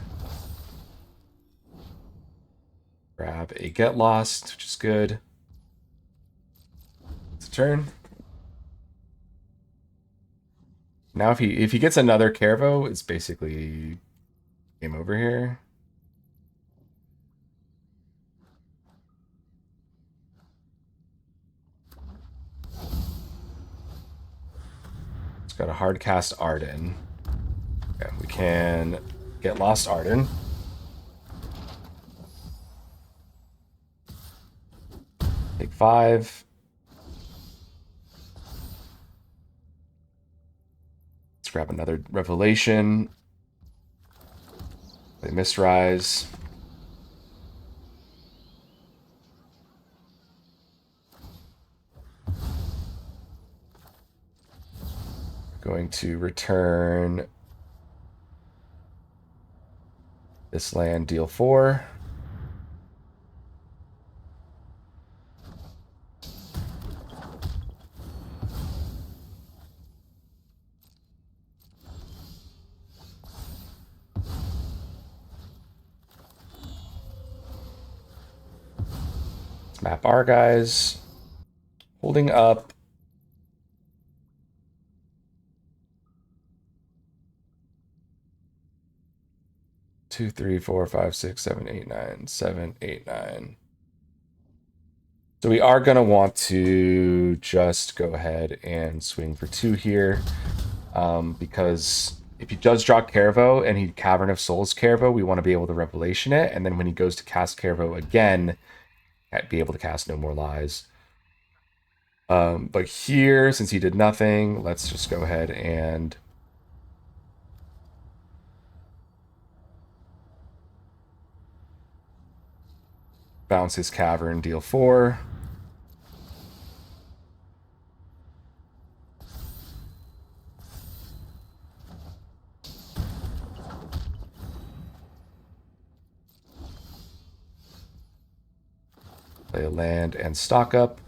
Grab a Get Lost, which is good. It's a turn. Now if he gets another Carvo, it's basically game over here. It's got a hard cast Arden. Okay, we can get Lost Arden. Take 5. Let's grab another Revelation. Play Mistrise. Going to return this land, deal 4. Let's map our guys. Holding up. Two, three, four, five, six, 7, 8, 9, 7, 8, 9. So we are going to want to just go ahead and swing for 2 here. Because if he does draw Carvo and he Cavern of Souls Carvo, we want to be able to Revelation it. And then when he goes to cast Carvo again, be able to cast No More Lies. But here, since he did nothing, let's just go ahead and bounce his Cavern, deal 4. Play a land and stock up.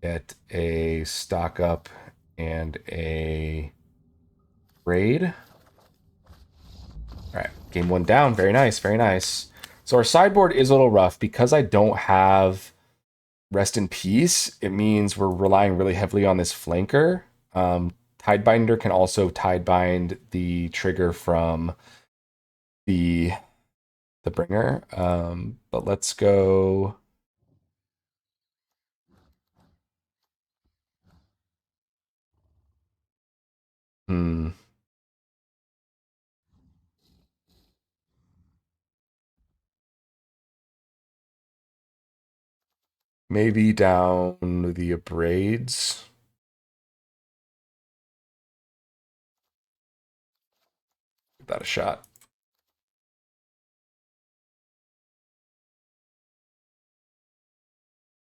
Get a stock up and a raid. All right, game 1 down. Very nice, very nice. So our sideboard is a little rough because I don't have Rest in Peace. It means we're relying really heavily on this flanker. Tidebinder can also tidebind the trigger from the bringer. But let's go. Maybe down the Abrades. Give that a shot.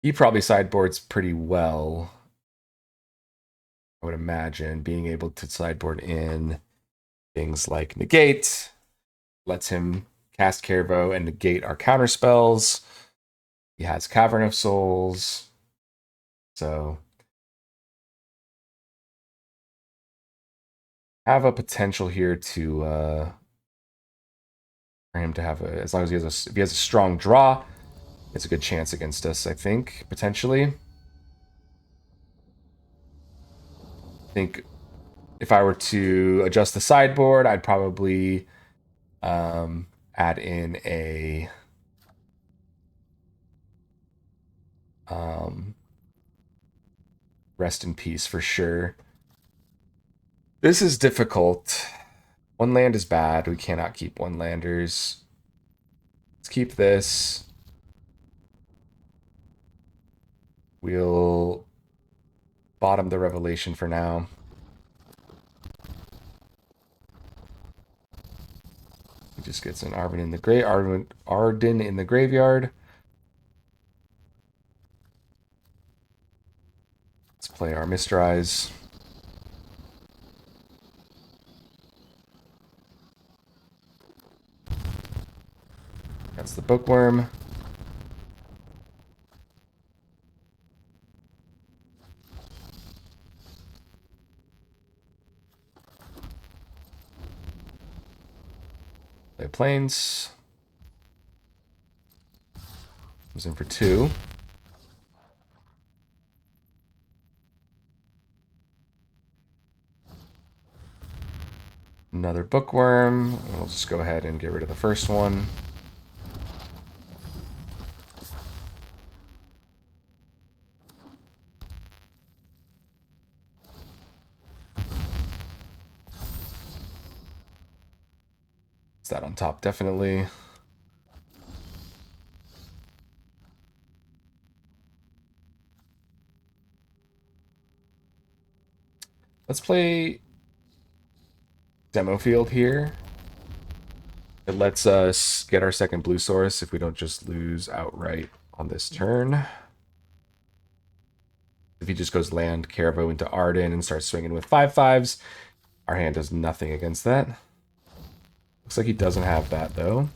He probably sideboards pretty well. I would imagine being able to sideboard in things like Negate lets him cast Carvo and negate our counter spells. He has Cavern of Souls. So have a potential here to for him to have a, as long as he has if he has a strong draw, it's a good chance against us, I think, potentially. I think if I were to adjust the sideboard, I'd probably add in a Rest in Peace for sure. This is difficult. 1 land is bad. We cannot keep 1-landers. Let's keep this. We'll bottom the Revelation for now. He just gets an Arden in the Arden in the graveyard. Let's play our Mistrise. That's the Bookworm. Play planes. Comes in for 2. Another bookworm. We'll just go ahead and get rid of the first one. It's that on top, definitely. Let's play Demo Field here. It lets us get our second blue source if we don't just lose outright on this turn. If he just goes land, Carvo into Arden and starts swinging with 5/5s, our hand does nothing against that. Looks like he doesn't have that, though.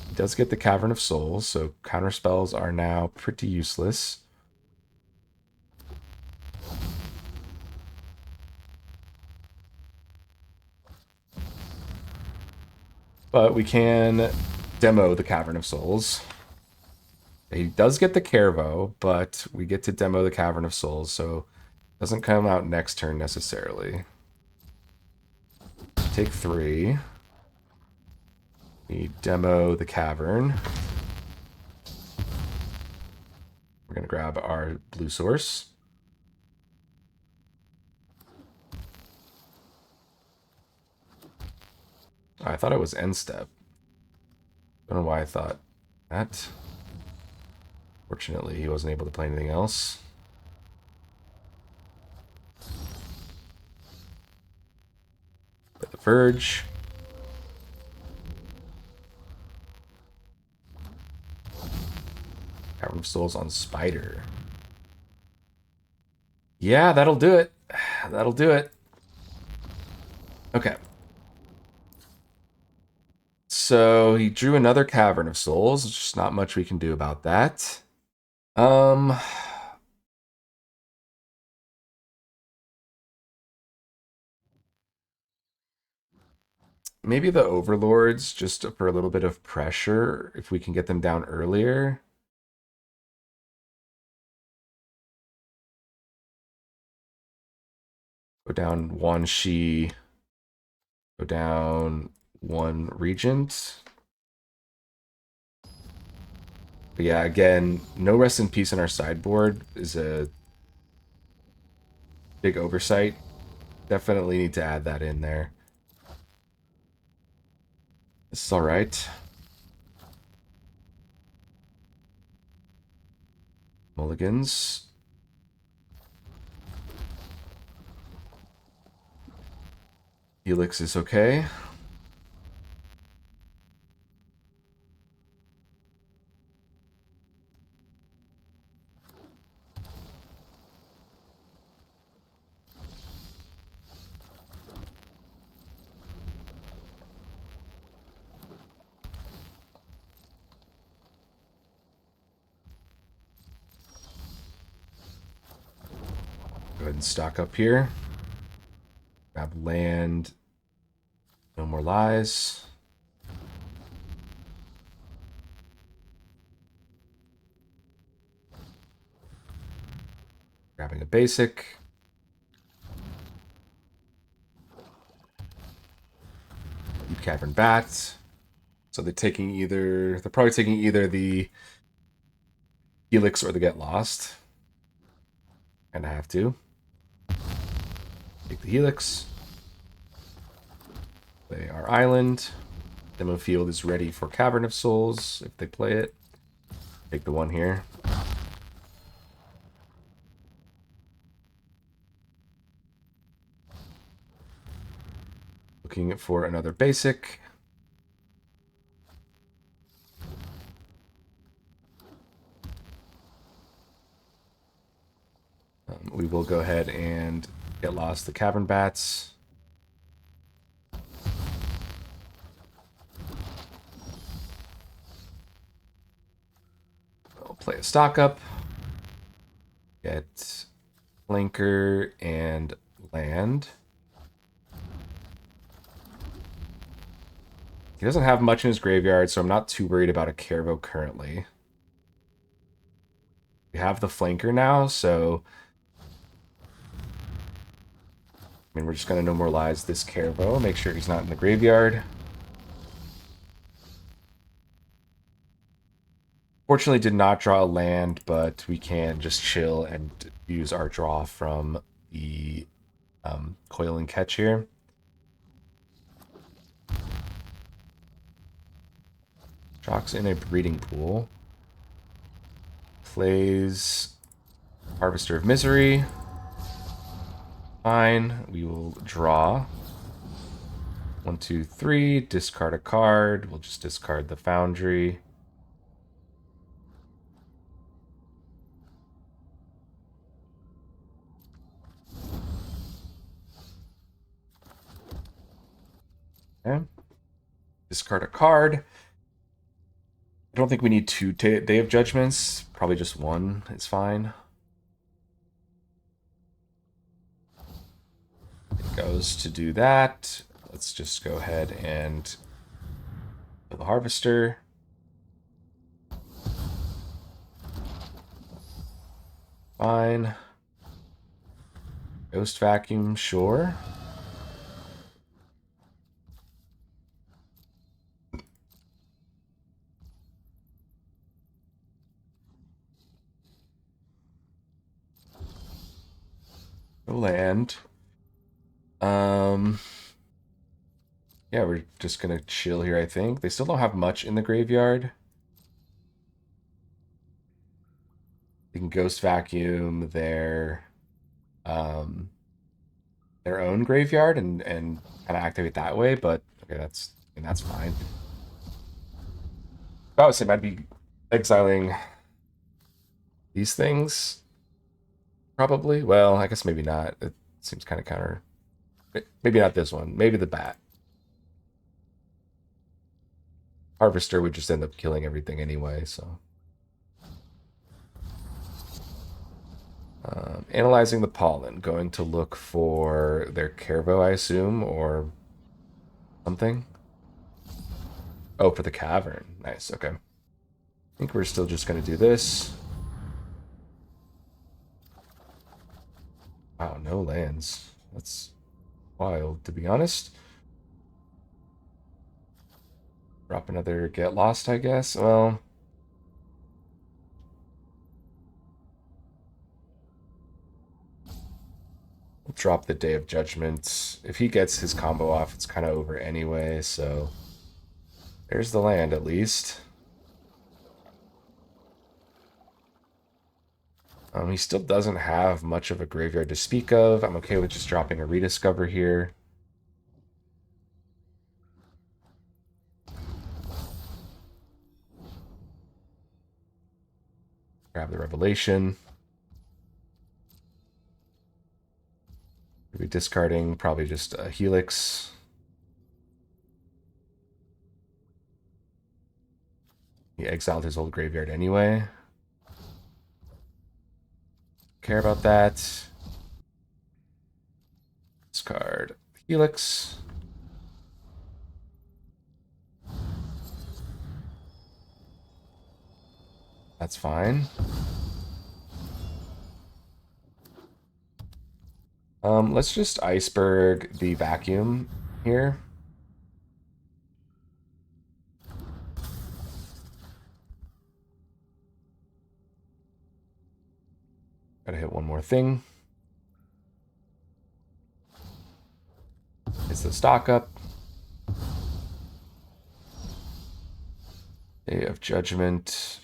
He does get the Cavern of Souls, so counter spells are now pretty useless. But we can demo the Cavern of Souls. He does get the Carvo, but we get to demo the Cavern of Souls, so it doesn't come out next turn necessarily. Take 3. We demo the Cavern. We're going to grab our blue source. I thought it was end step. Don't know why I thought that. Fortunately, he wasn't able to play anything else. Play the Verge. Cavern of Souls on Spider. Yeah, that'll do it. That'll do it. Okay. So he drew another Cavern of Souls. There's just not much we can do about that. Maybe the Overlords, just for a little bit of pressure, if we can get them down earlier. Go down 1 Shi. Go down 1 Regent. But yeah, again, no Rest in Peace on our sideboard is a big oversight. Definitely need to add that in there. This is alright. Mulligans. Helix is okay. Go ahead and stock up here. Grab land. No more lies. Grabbing a basic. Cavern Bat. So they're probably taking either the Helix or the Get Lost. And I have to. Take the Helix. Play our island. Demo field is ready for Cavern of Souls if they play it. Take the 1 here. Looking for another basic. We will go ahead and Get Lost the Cavern Bats. I'll play a stock up. Get Flanker and land. He doesn't have much in his graveyard, so I'm not too worried about a Carvo currently. We have the flanker now, so I mean, we're just going to normalize this Carvo, make sure he's not in the graveyard. Fortunately, did not draw a land, but we can just chill and use our draw from the coil and catch here. Jock's in a breeding pool. Plays Harvester of Misery. Fine. We will draw. 1, 2, 3. Discard a card. We'll just discard the Foundry. Okay. Discard a card. I don't think we need 2 Day of Judgments. Probably just 1 is fine. It goes to do that. Let's just go ahead and kill the Harvester. Fine. Ghost Vacuum, sure. No land. Yeah, we're just gonna chill here, I think. They still don't have much in the graveyard. They can Ghost Vacuum their own graveyard and kind of activate that way, but okay, that's fine. I would say I'd be exiling these things. Probably. Well, I guess maybe not. It seems kind of counter. Maybe not this one. Maybe the bat. Harvester would just end up killing everything anyway, so. Analyzing the pollen. Going to look for their Carvo, I assume, or something. Oh, for the cavern. Nice, okay. I think we're still just going to do this. Wow, no lands. That's wild, to be honest. Drop another Get Lost, I guess. Well, we'll drop the Day of Judgment. If he gets his combo off, it's kind of over anyway, so there's the land at least. He still doesn't have much of a graveyard to speak of. I'm okay with just dropping a Rediscover here. Grab the Revelation. We'll be discarding probably just a Helix. He exiled his old graveyard anyway. Care about that. Discard Helix. That's fine. Let's just Iceberg the vacuum here. Gotta hit one more thing. It's the stock up. Day of Judgment.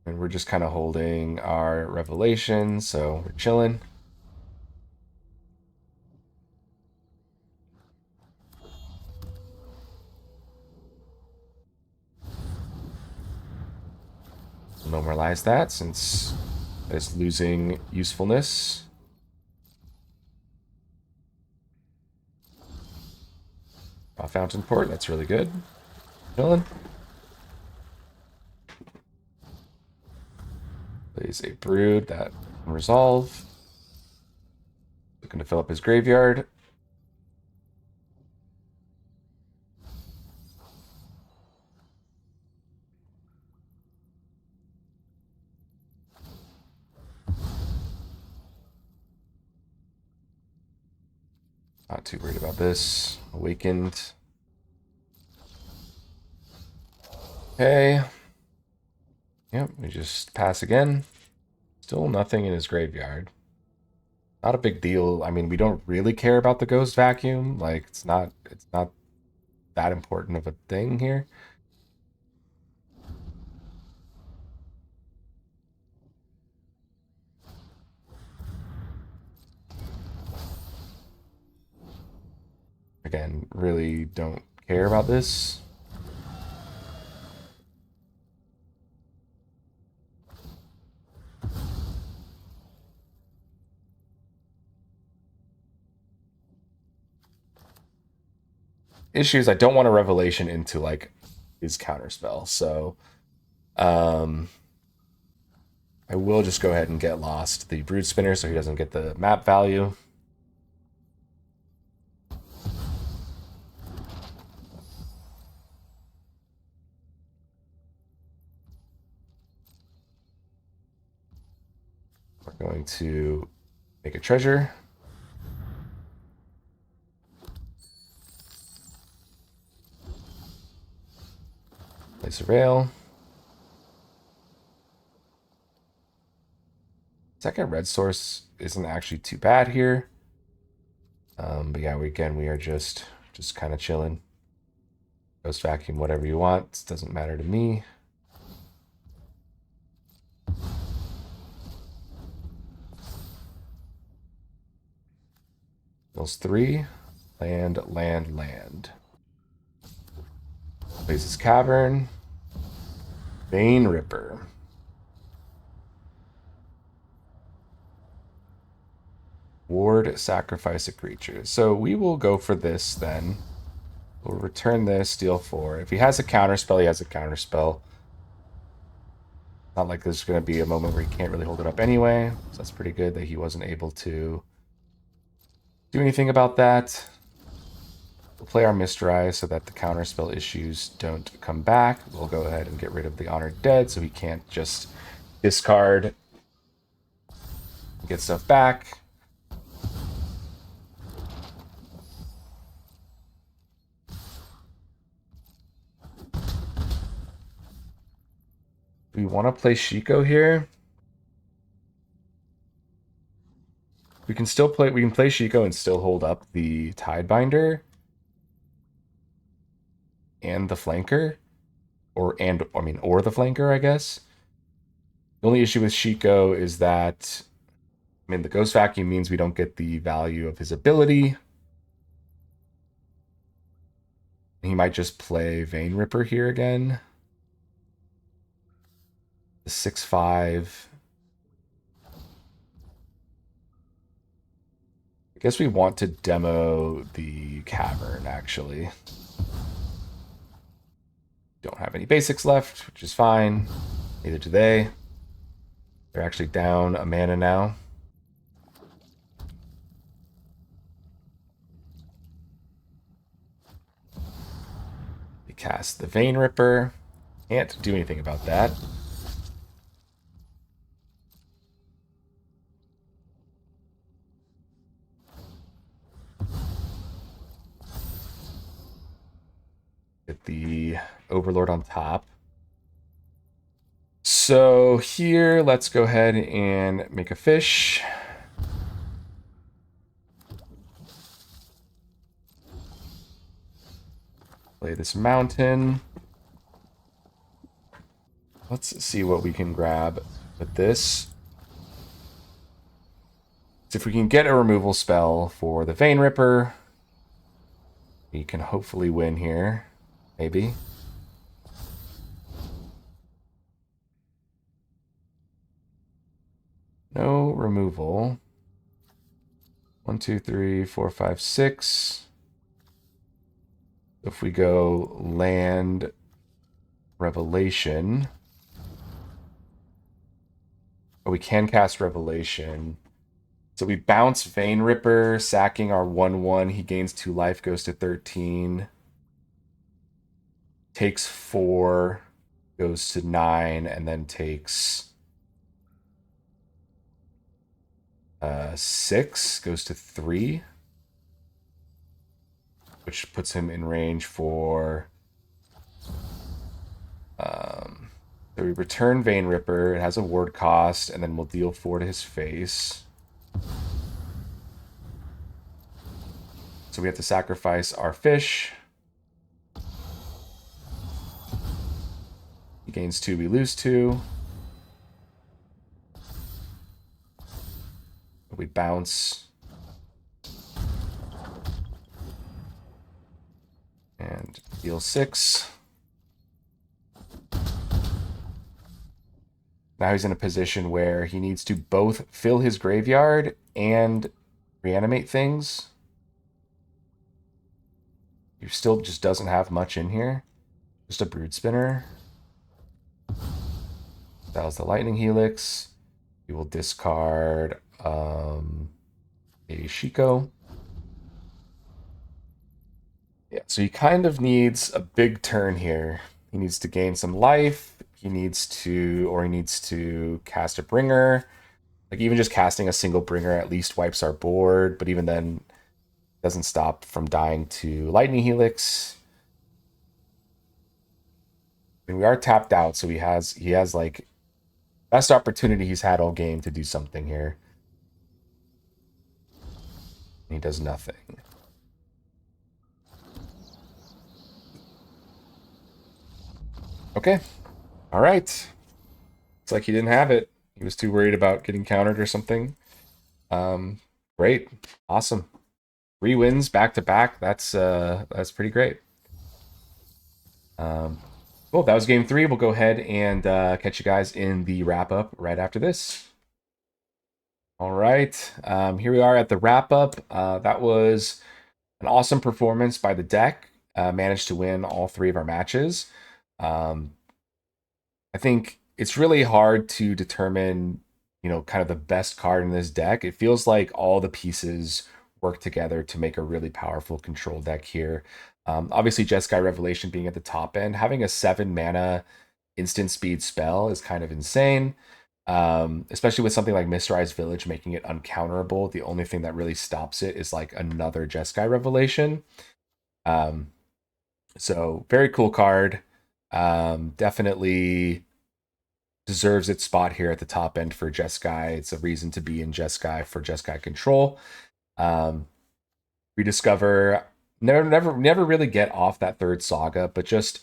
And we're just kind of holding our Revelation, so we're chilling. Normalize that since it's losing usefulness. Fountain Port, that's really good. Chilling. Plays a Brood that can resolve. Looking to fill up his graveyard. Not too worried about this. Awakened. Okay. Yep, we just pass again. Still nothing in his graveyard. Not a big deal. I mean, we don't really care about the ghost vacuum. Like, it's not that important of a thing here. Again, really don't care about this. Issues, I don't want a revelation into like his counterspell, so I will just go ahead and get lost the brood spinner so he doesn't get the map value. We're going to make a treasure. Place a rail. Second red source isn't actually too bad here. But yeah, we are just kind of chilling. Ghost vacuum, whatever you want. It doesn't matter to me. Those 3. Land, land, land. Places Cavern. Vein Ripper. Ward, sacrifice a creature. So we will go for this then. We'll return this, deal 4. If he has a counterspell, he has a counterspell. Not like there's going to be a moment where he can't really hold it up anyway. So that's pretty good that he wasn't able to do anything about that. We'll play our Mistrai so that the counterspell issues don't come back. We'll go ahead and get rid of the Honored Dead so he can't just discard and get stuff back. We want to play Shiko here. We can play Shiko and still hold up the Tidebinder and the flanker. Or the flanker, I guess. The only issue with Shiko is that the Ghost Vacuum means we don't get the value of his ability. He might just play Vein Ripper here again. The 6/5. I guess we want to demo the Cavern, actually. Don't have any basics left, which is fine. Neither do they. They're actually down a mana now. We cast the Vein Ripper. Can't do anything about that. Get the Overlord on top. So here, let's go ahead and make a fish. Play this mountain. Let's see what we can grab with this. So if we can get a removal spell for the Vein Ripper, we can hopefully win here. Maybe. No removal. 1, 2, 3, 4, 5, 6. If we go land Revelation. Oh, we can cast Revelation. So we bounce Vein Ripper, sacking our 1/1. He gains 2 life, goes to 13. Takes 4, goes to 9, and then takes 6, goes to 3. which puts him in range for. So we return Vein Ripper. It has a ward cost, and then we'll deal 4 to his face. So we have to sacrifice our fish. He gains 2, we lose 2. We bounce. And deal 6. Now he's in a position where he needs to both fill his graveyard and reanimate things. He still just doesn't have much in here. Just a Brood Spinner. That was the Lightning Helix. We will discard a Shiko. Yeah, so he kind of needs a big turn here. He needs to gain some life. He needs to cast a Bringer. Like even just casting a single Bringer at least wipes our board, but even then doesn't stop from dying to Lightning Helix. I mean, we are tapped out, so he has like best opportunity he's had all game to do something here. And he does nothing. Okay. All right. It's like he didn't have it. He was too worried about getting countered or something. Great. Awesome. 3 wins back to back. That's pretty great. Cool. That was game 3. We'll go ahead and catch you guys in the wrap up right after this. All right. Here we are at the wrap up. That was an awesome performance by the deck. Managed to win all 3 of our matches. I think it's really hard to determine, kind of the best card in this deck. It feels like all the pieces work together to make a really powerful control deck here. Obviously, Jeskai Revelation being at the top end, having a 7 mana instant speed spell is kind of insane. Especially with something like Mysterized Village making it uncounterable. The only thing that really stops it is like another Jeskai Revelation. So very cool card. Definitely deserves its spot here at the top end for Jeskai. It's a reason to be in Jeskai for Jeskai Control. Rediscover, never really get off that 3rd saga, but just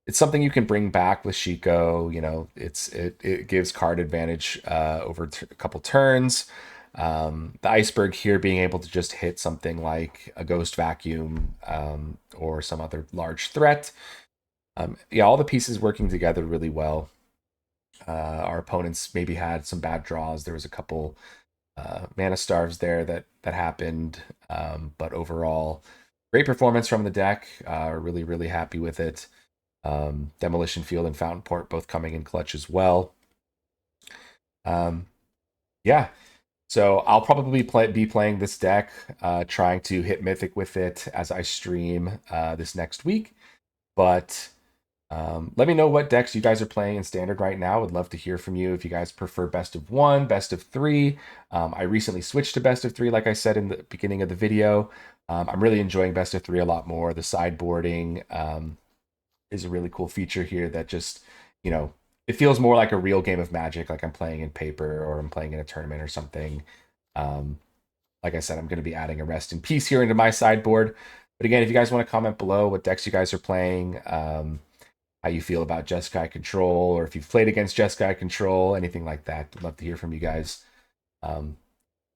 it's something you can bring back with Shiko. It gives card advantage over a couple turns. The Iceberg here being able to just hit something like a Ghost Vacuum or some other large threat. Yeah, all the pieces working together really well. Our opponents maybe had some bad draws. There was a couple mana starves there that happened, but overall, great performance from the deck. Really, really happy with it. Demolition Field and Fountain Port both coming in clutch as well. Yeah, so I'll probably be playing this deck, trying to hit Mythic with it as I stream this next week. But let me know what decks you guys are playing in Standard right now. Would love to hear from you if you guys prefer best of 1, best of 3. I recently switched to best of 3, like I said in the beginning of the video. I'm really enjoying best of 3 a lot more. The sideboarding is a really cool feature here that just, it feels more like a real game of Magic, like I'm playing in paper or I'm playing in a tournament or something. Like I said, I'm going to be adding a Rest in Peace here into my sideboard. But again, if you guys want to comment below what decks you guys are playing, how you feel about Jeskai Control, or if you've played against Jeskai Control, anything like that, I'd love to hear from you guys.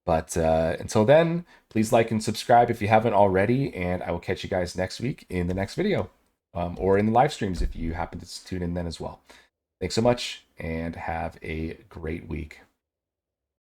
But until then, please like and subscribe if you haven't already, and I will catch you guys next week in the next video, or in the live streams if you happen to tune in then as well. Thanks so much, and have a great week.